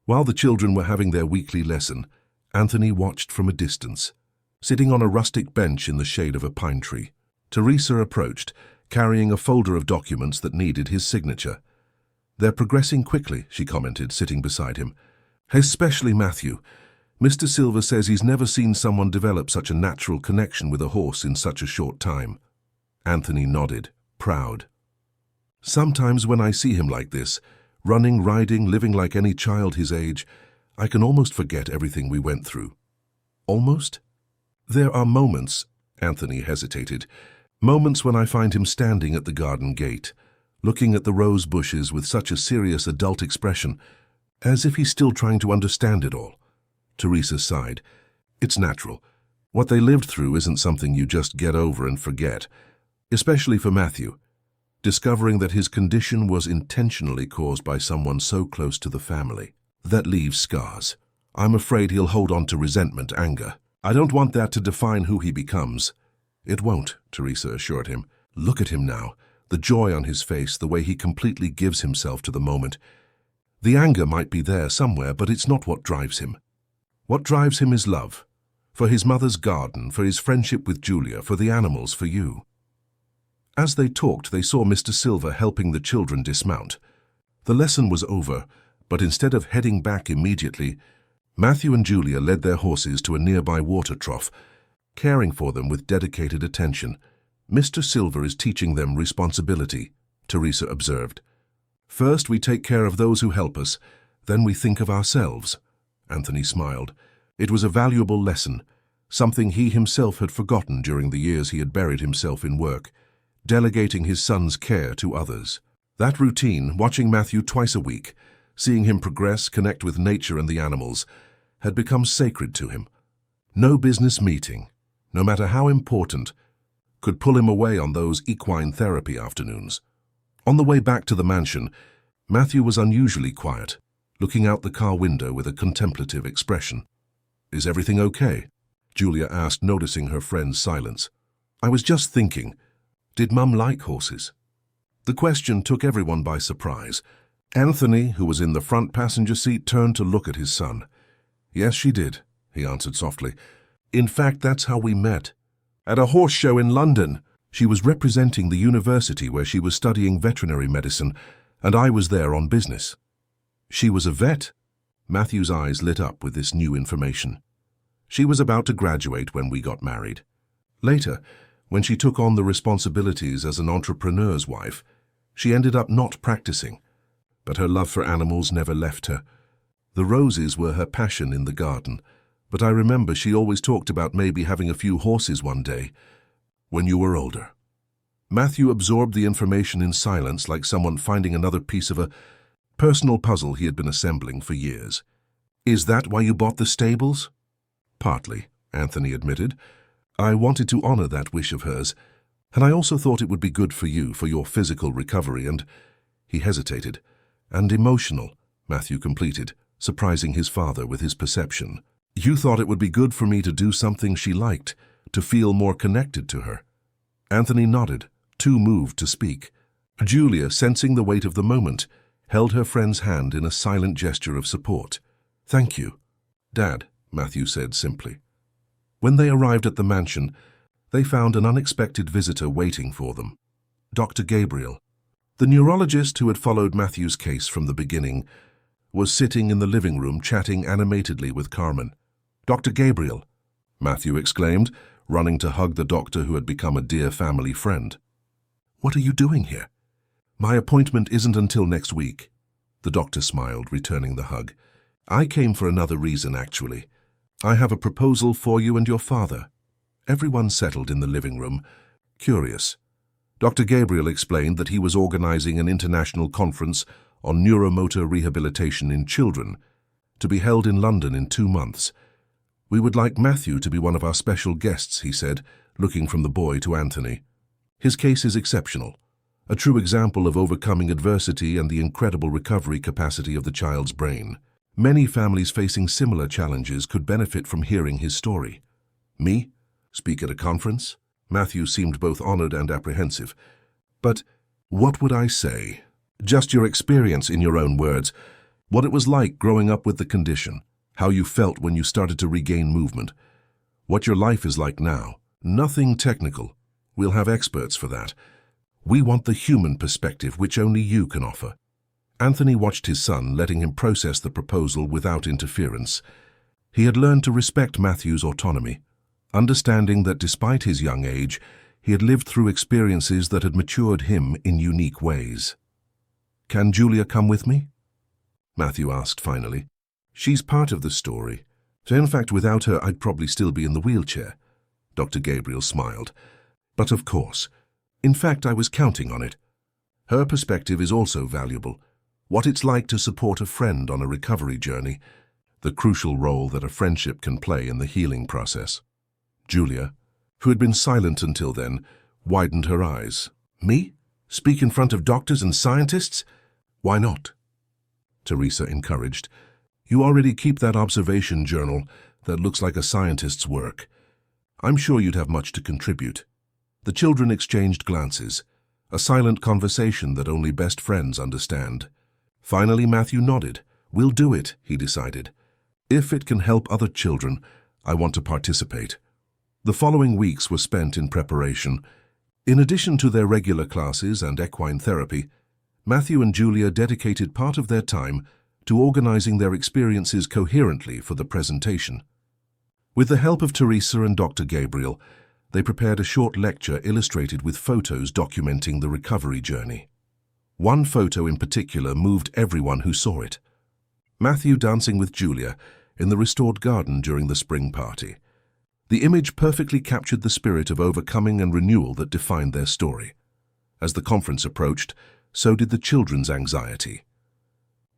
Speaker 1: while the children were having their weekly lesson, Anthony watched from a distance, sitting on a rustic bench in the shade of a pine tree. Teresa approached, carrying a folder of documents that needed his signature. "They're progressing quickly," she commented, sitting beside him. "Especially Matthew. Mr. Silver says he's never seen someone develop such a natural connection with a horse in such a short time." Anthony nodded, proud. "Sometimes when I see him like this, running, riding, living like any child his age, I can almost forget everything we went through." "Almost?" "There are moments," Anthony hesitated, "moments when I find him standing at the garden gate, looking at the rose bushes with such a serious adult expression, as if he's still trying to understand it all." Teresa sighed. "It's natural. What they lived through isn't something you just get over and forget, especially for Matthew. Discovering that his condition was intentionally caused by someone so close to the family. That leaves scars. I'm afraid he'll hold on to resentment, anger. I don't want that to define who he becomes." "It won't," Teresa assured him. "Look at him now, the joy on his face, the way he completely gives himself to the moment. The anger might be there somewhere, but it's not what drives him. What drives him is love, for his mother's garden, for his friendship with Julia, for the animals, for you." As they talked, they saw Mr. Silver helping the children dismount. The lesson was over, but instead of heading back immediately, Matthew and Julia led their horses to a nearby water trough, caring for them with dedicated attention. "Mr. Silver is teaching them responsibility," Teresa observed. "First we take care of those who help us, then we think of ourselves." Anthony smiled. It was a valuable lesson, something he himself had forgotten during the years he had buried himself in work, delegating his son's care to others. That routine, watching Matthew twice a week, seeing him progress, connect with nature and the animals, had become sacred to him. No business meeting, no matter how important, could pull him away on those equine therapy afternoons. On the way back to the mansion, Matthew was unusually quiet, looking out the car window with a contemplative expression. "Is everything okay?" Julia asked, noticing her friend's silence. "I was just thinking, did Mum like horses?" The question took everyone by surprise. Anthony, who was in the front passenger seat, turned to look at his son. "Yes, she did," he answered softly. "In fact, that's how we met. At a horse show in London. She was representing the university where she was studying veterinary medicine, and I was there on business." "She was a vet?" Matthew's eyes lit up with this new information. "She was about to graduate when we got married. Later, when she took on the responsibilities as an entrepreneur's wife, she ended up not practicing, but her love for animals never left her. The roses were her passion in the garden, but I remember she always talked about maybe having a few horses one day, when you were older." Matthew absorbed the information in silence, like someone finding another piece of a personal puzzle he had been assembling for years. "Is that why you bought the stables?" "Partly," Anthony admitted. "I wanted to honor that wish of hers, and I also thought it would be good for you, for your physical recovery and—" He hesitated. "And emotional," Matthew completed, surprising his father with his perception. "You thought it would be good for me to do something she liked, to feel more connected to her." Anthony nodded, too moved to speak. Julia, sensing the weight of the moment, held her friend's hand in a silent gesture of support. "Thank you, Dad," Matthew said simply. When they arrived at the mansion, they found an unexpected visitor waiting for them. Dr. Gabriel, the neurologist who had followed Matthew's case from the beginning, was sitting in the living room chatting animatedly with Carmen. "Dr. Gabriel," Matthew exclaimed, running to hug the doctor who had become a dear family friend. "What are you doing here?" "My appointment isn't until next week." The doctor smiled, returning the hug. "I came for another reason, actually. I have a proposal for you and your father." Everyone settled in the living room, curious. Dr. Gabriel explained that he was organizing an international conference on neuromotor rehabilitation in children, to be held in London in 2 months. "We would like Matthew to be one of our special guests," he said, looking from the boy to Anthony. "His case is exceptional, a true example of overcoming adversity and the incredible recovery capacity of the child's brain. Many families facing similar challenges could benefit from hearing his story." "Me? Speak at a conference?" Matthew seemed both honored and apprehensive. "But what would I say? Just your experience in your own words. What it was like growing up with the condition. How you felt when you started to regain movement. What your life is like now. Nothing technical. We'll have experts for that. We want the human perspective, which only you can offer." Anthony watched his son, letting him process the proposal without interference. He had learned to respect Matthew's autonomy, understanding that despite his young age, he had lived through experiences that had matured him in unique ways. "Can Julia come with me?" Matthew asked finally. "She's part of the story. So in fact, without her, I'd probably still be in the wheelchair." Dr. Gabriel smiled. "But of course. In fact, I was counting on it. Her perspective is also valuable. What it's like to support a friend on a recovery journey, the crucial role that a friendship can play in the healing process." Julia, who had been silent until then, widened her eyes. "Me? Speak in front of doctors and scientists? Why not?" Teresa encouraged. "You already keep that observation journal that looks like a scientist's work. I'm sure you'd have much to contribute." The children exchanged glances, a silent conversation that only best friends understand. Finally, Matthew nodded. "We'll do it," he decided. "If it can help other children, I want to participate." The following weeks were spent in preparation. In addition to their regular classes and equine therapy, Matthew and Julia dedicated part of their time to organizing their experiences coherently for the presentation. With the help of Teresa and Dr. Gabriel, they prepared a short lecture illustrated with photos documenting the recovery journey. One photo in particular moved everyone who saw it. Matthew dancing with Julia in the restored garden during the spring party. The image perfectly captured the spirit of overcoming and renewal that defined their story. As the conference approached, so did the children's anxiety.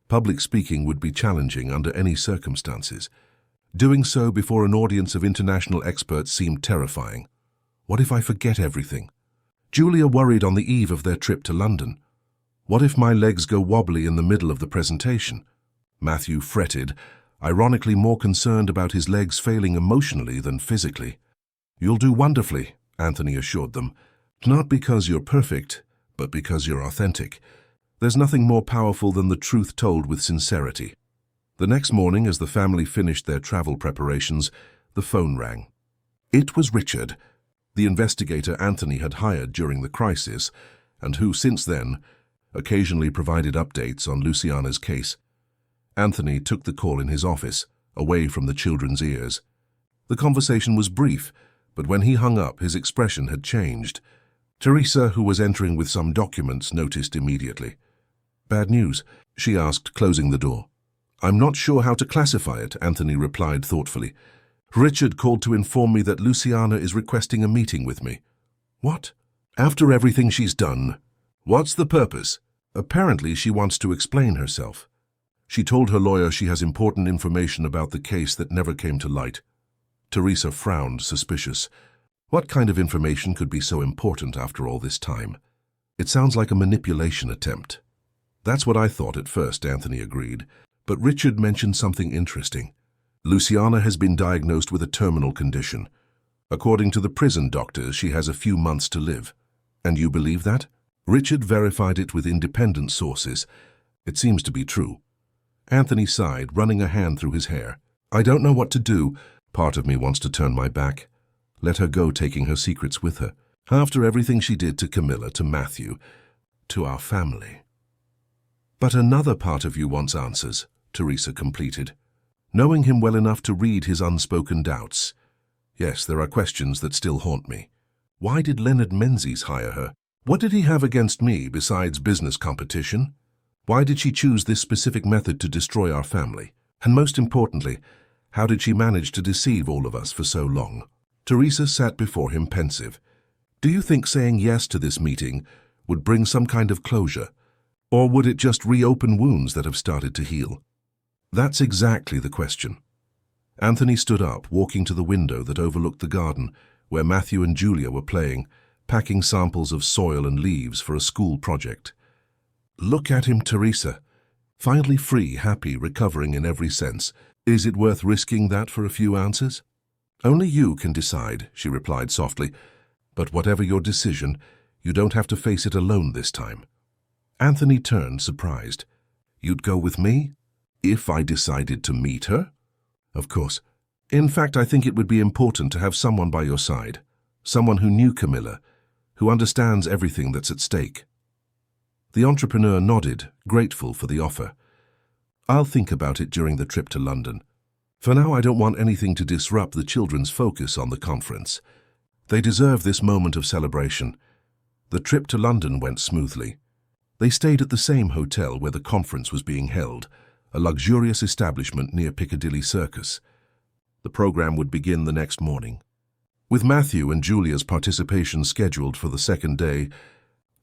Speaker 1: Public speaking would be challenging under any circumstances. Doing so before an audience of international experts seemed terrifying. What if I forget everything? Julia worried on the eve of their trip to London. What if my legs go wobbly in the middle of the presentation? Matthew fretted, ironically more concerned about his legs failing emotionally than physically. "You'll do wonderfully," Anthony assured them. "Not because you're perfect, but because you're authentic. There's nothing more powerful than the truth told with sincerity." The next morning, as the family finished their travel preparations, the phone rang. It was Richard, the investigator Anthony had hired during the crisis, and who, since then, occasionally provided updates on Luciana's case. Anthony took the call in his office, away from the children's ears. The conversation was brief, but when he hung up, his expression had changed. Teresa, who was entering with some documents, noticed immediately. "Bad news?" she asked, closing the door. "I'm not sure how to classify it," Anthony replied thoughtfully. "Richard called to inform me that Luciana is requesting a meeting with me." "What?" "After everything she's done." "What's the purpose?" "Apparently she wants to explain herself. She told her lawyer she has important information about the case that never came to light." Teresa frowned, suspicious. What kind of information could be so important after all this time? "It sounds like a manipulation attempt." "That's what I thought at first," Anthony agreed. But Richard mentioned something interesting. "Luciana has been diagnosed with a terminal condition. According to the prison doctors, she has a few months to live." "And you believe that?" Richard verified it with independent sources. "It seems to be true." Anthony sighed, running a hand through his hair. "I don't know what to do. Part of me wants to turn my back. Let her go, taking her secrets with her. After everything she did to Camilla, to Matthew, to our family. But another part of you wants answers," Teresa completed, knowing him well enough to read his unspoken doubts. Yes, there are questions that still haunt me. Why did Leonard Menzies hire her? What did he have against me besides business competition? Why did she choose this specific method to destroy our family? And most importantly, how did she manage to deceive all of us for so long? Teresa sat before him pensive. Do you think saying yes to this meeting would bring some kind of closure? Or would it just reopen wounds that have started to heal? That's exactly the question. Anthony stood up, walking to the window that overlooked the garden, where Matthew and Julia were playing, packing samples of soil and leaves for a school project. Look at him, Teresa. Finally free, happy, recovering in every sense. Is it worth risking that for a few ounces? Only you can decide, she replied softly. But whatever your decision, you don't have to face it alone this time. Anthony turned, surprised. You'd go with me? If I decided to meet her? Of course. In fact, I think it would be important to have someone by your side. Someone who knew Camilla, who understands everything that's at stake. The entrepreneur nodded, grateful for the offer. I'll think about it during the trip to London. For now, I don't want anything to disrupt the children's focus on the conference. They deserve this moment of celebration. The trip to London went smoothly. They stayed at the same hotel where the conference was being held, a luxurious establishment near Piccadilly Circus. The program would begin the next morning, with Matthew and Julia's participation scheduled for the second day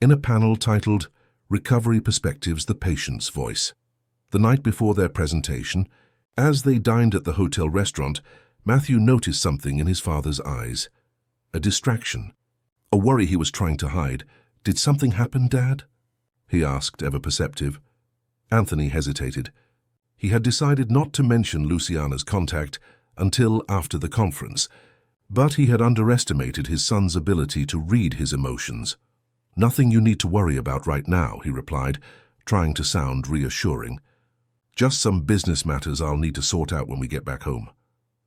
Speaker 1: in a panel titled Recovery Perspectives: The Patient's Voice. The night before their presentation, as they dined at the hotel restaurant, Matthew noticed something in his father's eyes. A distraction, a worry he was trying to hide. Did something happen, Dad? He asked, ever perceptive. Anthony hesitated. He had decided not to mention Luciana's contact until after the conference, but he had underestimated his son's ability to read his emotions. Nothing you need to worry about right now, he replied, trying to sound reassuring. Just some business matters I'll need to sort out when we get back home.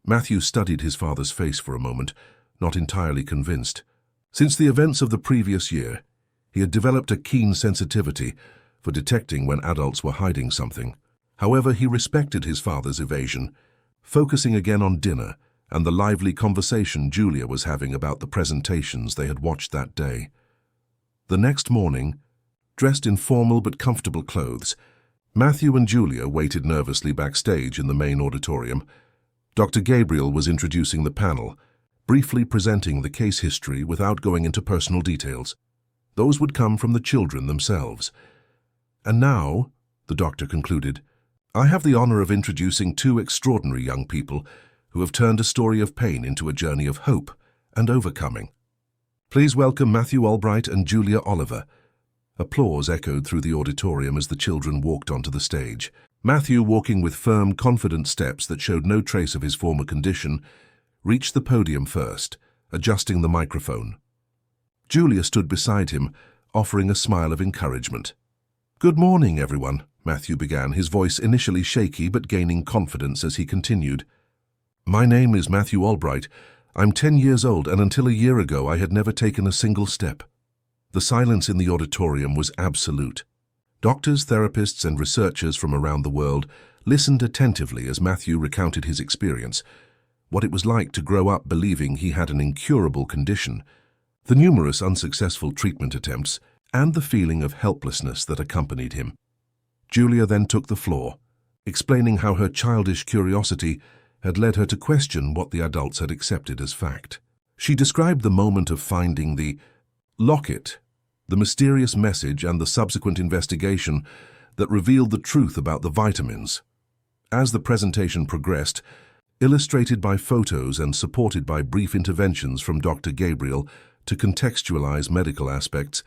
Speaker 1: Matthew studied his father's face for a moment, not entirely convinced. Since the events of the previous year, he had developed a keen sensitivity for detecting when adults were hiding something. However, he respected his father's evasion, focusing again on dinner and the lively conversation Julia was having about the presentations they had watched that day. The next morning, dressed in formal but comfortable clothes, Matthew and Julia waited nervously backstage in the main auditorium. Dr. Gabriel was introducing the panel, briefly presenting the case history without going into personal details. Those would come from the children themselves. And now, the doctor concluded, I have the honor of introducing two extraordinary young people who have turned a story of pain into a journey of hope and overcoming. Please welcome Matthew Albright and Julia Oliver. Applause echoed through the auditorium as the children walked onto the stage. Matthew, walking with firm, confident steps that showed no trace of his former condition, reached the podium first, adjusting the microphone. Julia stood beside him, offering a smile of encouragement. Good morning, everyone, Matthew began, his voice initially shaky but gaining confidence as he continued. My name is Matthew Albright. I'm 10 years old, and until a year ago I had never taken a single step. The silence in the auditorium was absolute. Doctors, therapists, and researchers from around the world listened attentively as Matthew recounted his experience, what it was like to grow up believing he had an incurable condition, the numerous unsuccessful treatment attempts, and the feeling of helplessness that accompanied him. Julia then took the floor, explaining how her childish curiosity had led her to question what the adults had accepted as fact. She described the moment of finding the locket, the mysterious message, and the subsequent investigation that revealed the truth about the vitamins. As the presentation progressed, illustrated by photos and supported by brief interventions from Dr. Gabriel to contextualize medical aspects,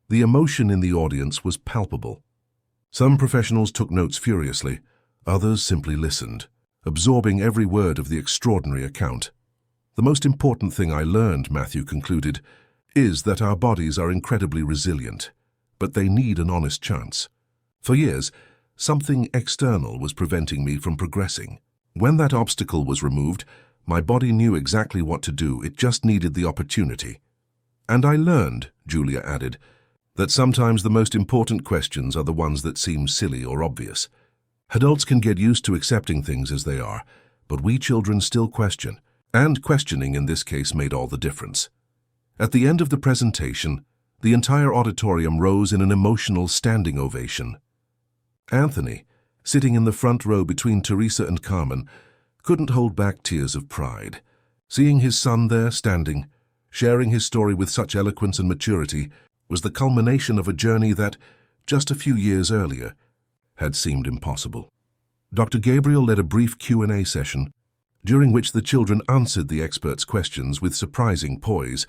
Speaker 1: the emotion in the audience was palpable. Some professionals took notes furiously, others simply listened, absorbing every word of the extraordinary account. The most important thing I learned, Matthew concluded, is that our bodies are incredibly resilient, but they need an honest chance. For years, something external was preventing me from progressing. When that obstacle was removed, my body knew exactly what to do. It just needed the opportunity. And I learned, Julia added, that sometimes the most important questions are the ones that seem silly or obvious. Adults can get used to accepting things as they are, but we children still question, and questioning in this case made all the difference. At the end of the presentation, the entire auditorium rose in an emotional standing ovation. Anthony, sitting in the front row between Teresa and Carmen, couldn't hold back tears of pride. Seeing his son there standing, sharing his story with such eloquence and maturity, was the culmination of a journey that, just a few years earlier, had seemed impossible. Dr. Gabriel led a brief Q&A session, during which the children answered the experts' questions with surprising poise.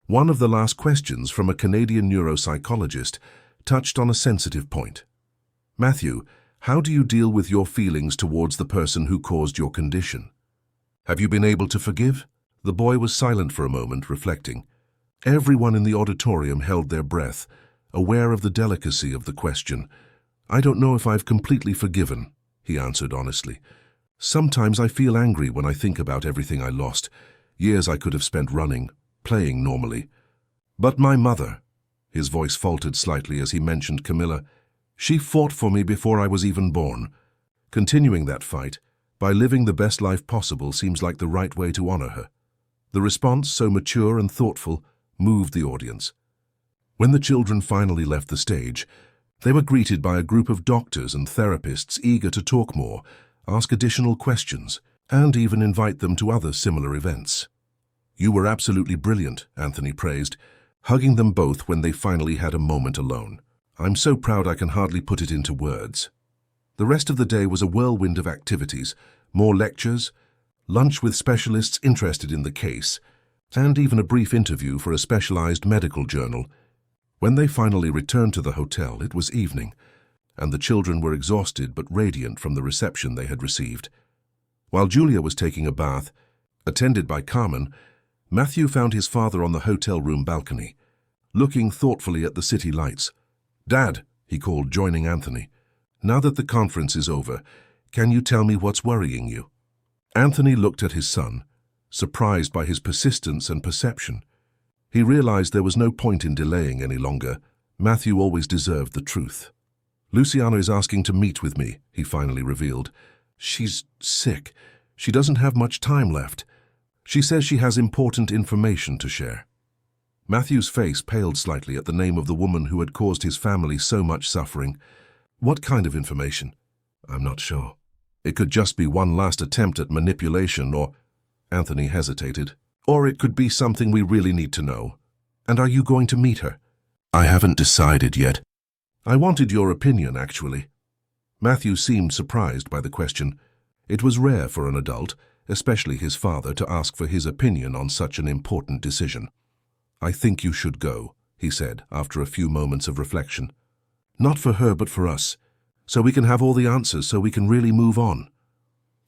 Speaker 1: One of the last questions from a Canadian neuropsychologist touched on a sensitive point. "Matthew, how do you deal with your feelings towards the person who caused your condition? Have you been able to forgive?" The boy was silent for a moment, reflecting. Everyone in the auditorium held their breath, aware of the delicacy of the question. "I don't know if I've completely forgiven," he answered honestly. "Sometimes I feel angry when I think about everything I lost, years I could have spent running, playing normally. But my mother," his voice faltered slightly as he mentioned Camilla, "she fought for me before I was even born. Continuing that fight, by living the best life possible, seems like the right way to honor her." The response, so mature and thoughtful, moved the audience. When the children finally left the stage, they were greeted by a group of doctors and therapists eager to talk more, ask additional questions, and even invite them to other similar events. "You were absolutely brilliant," Anthony praised, hugging them both when they finally had a moment alone. "I'm so proud I can hardly put it into words." The rest of the day was a whirlwind of activities, more lectures, lunch with specialists interested in the case, and even a brief interview for a specialized medical journal. When they finally returned to the hotel, it was evening, and the children were exhausted but radiant from the reception they had received. While Julia was taking a bath, attended by Carmen, Matthew found his father on the hotel room balcony, looking thoughtfully at the city lights. "Dad," he called, joining Anthony, "now that the conference is over, can you tell me what's worrying you?" Anthony looked at his son, surprised by his persistence and perception. He realized there was no point in delaying any longer. Matthew always deserved the truth. "Luciana is asking to meet with me," he finally revealed. "She's sick. She doesn't have much time left. She says she has important information to share." Matthew's face paled slightly at the name of the woman who had caused his family so much suffering. "What kind of information?" "I'm not sure. It could just be one last attempt at manipulation, or—" Anthony hesitated. "Or it could be something we really need to know. And are you going to meet her?" "I haven't decided yet." "I wanted your opinion, actually." Matthew seemed surprised by the question. It was rare for an adult, especially his father, to ask for his opinion on such an important decision. "I think you should go," he said after a few moments of reflection. "Not for her, but for us. So we can have all the answers, so we can really move on."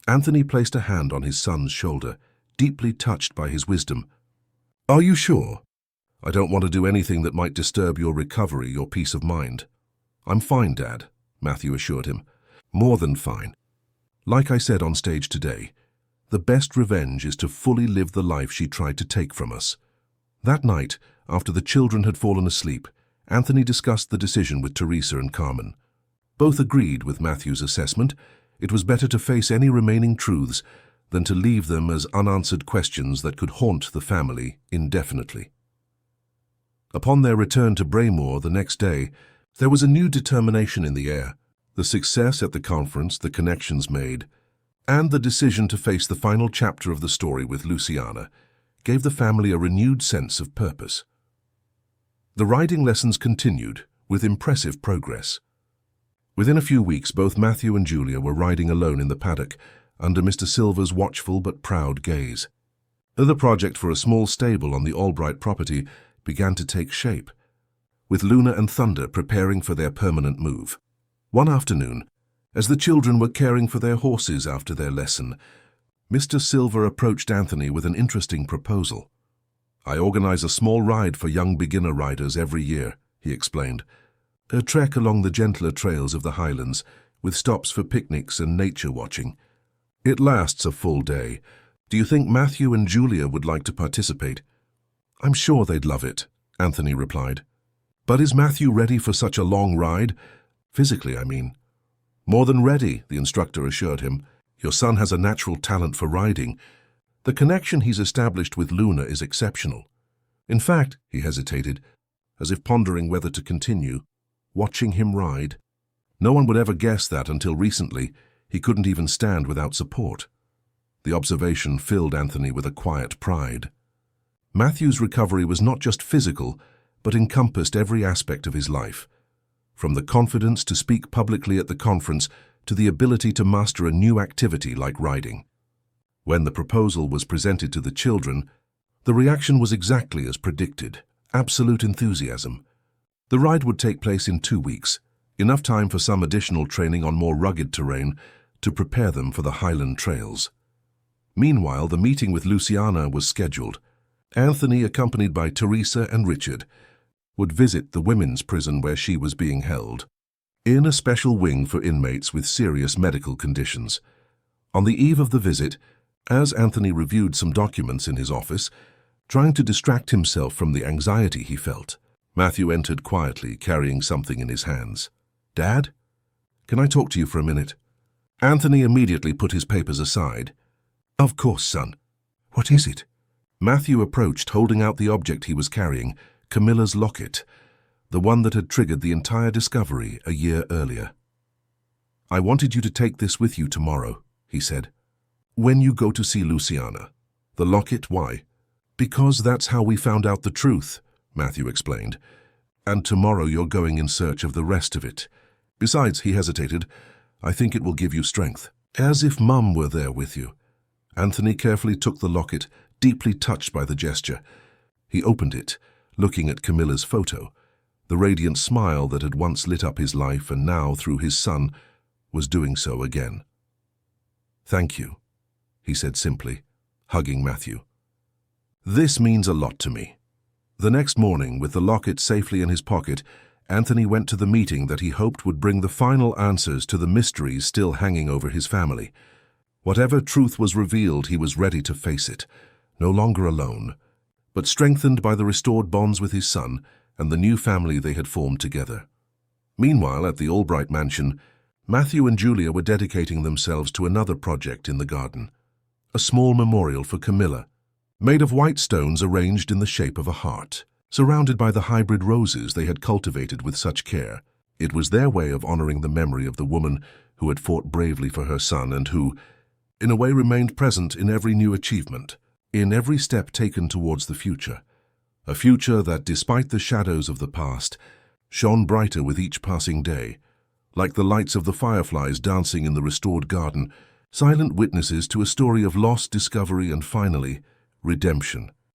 Speaker 1: Anthony placed a hand on his son's shoulder, deeply touched by his wisdom. "Are you sure? I don't want to do anything that might disturb your recovery, your peace of mind." "I'm fine, Dad," Matthew assured him. "More than fine. Like I said on stage today, the best revenge is to fully live the life she tried to take from us." That night, after the children had fallen asleep, Anthony discussed the decision with Teresa and Carmen. Both agreed with Matthew's assessment. It was better to face any remaining truths than to leave them as unanswered questions that could haunt the family indefinitely. Upon their return to Braymore the next day, there was a new determination in the air. The success at the conference, the connections made, and the decision to face the final chapter of the story with Luciana gave the family a renewed sense of purpose. The riding lessons continued, with impressive progress. Within a few weeks, both Matthew and Julia were riding alone in the paddock, under Mr. Silver's watchful but proud gaze. The project for a small stable on the Albright property began to take shape, with Luna and Thunder preparing for their permanent move. One afternoon, as the children were caring for their horses after their lesson, Mr. Silver approached Anthony with an interesting proposal. "I organize a small ride for young beginner riders every year," he explained. "A trek along the gentler trails of the Highlands, with stops for picnics and nature watching. It lasts a full day. Do you think Matthew and Julia would like to participate?" "I'm sure they'd love it," Anthony replied. "But is Matthew ready for such a long ride? Physically, I mean." More than ready, the instructor assured him. Your son has a natural talent for riding. The connection he's established with Luna is exceptional. In fact, he hesitated, as if pondering whether to continue, watching him ride. No one would ever guess that until recently he couldn't even stand without support. The observation filled Anthony with a quiet pride. Matthew's recovery was not just physical, but encompassed every aspect of his life. From the confidence to speak publicly at the conference to the ability to master a new activity like riding. When the proposal was presented to the children, the reaction was exactly as predicted: absolute enthusiasm. The ride would take place in 2 weeks, enough time for some additional training on more rugged terrain to prepare them for the Highland trails. Meanwhile, the meeting with Luciana was scheduled. Anthony, accompanied by Teresa and Richard, would visit the women's prison where she was being held, in a special wing for inmates with serious medical conditions. On the eve of the visit, as Anthony reviewed some documents in his office, trying to distract himself from the anxiety he felt, Matthew entered quietly, carrying something in his hands. "Dad? Can I talk to you for a minute?" Anthony immediately put his papers aside. "Of course, son. What is it?" Matthew approached, holding out the object he was carrying, Camilla's locket, the one that had triggered the entire discovery a year earlier. "I wanted you to take this with you tomorrow," he said. "When you go to see Luciana." "The locket, why?" "Because that's how we found out the truth," Matthew explained. "And tomorrow you're going in search of the rest of it. Besides," he hesitated, "I think it will give you strength." "As if Mum were there with you." Anthony carefully took the locket, deeply touched by the gesture. He opened it, looking at Camilla's photo. The radiant smile that had once lit up his life and now, through his son, was doing so again. "Thank you," he said simply, hugging Matthew. "This means a lot to me." The next morning, with the locket safely in his pocket, Anthony went to the meeting that he hoped would bring the final answers to the mysteries still hanging over his family. Whatever truth was revealed, he was ready to face it, no longer alone, but strengthened by the restored bonds with his son and the new family they had formed together. Meanwhile, at the Albright mansion, Matthew and Julia were dedicating themselves to another project in the garden, a small memorial for Camilla, made of white stones arranged in the shape of a heart, surrounded by the hybrid roses they had cultivated with such care. It was their way of honoring the memory of the woman who had fought bravely for her son and who, in a way, remained present in every new achievement, in every step taken towards the future. A future that, despite the shadows of the past, shone brighter with each passing day, like the lights of the fireflies dancing in the restored garden, silent witnesses to a story of loss, discovery, and finally, redemption.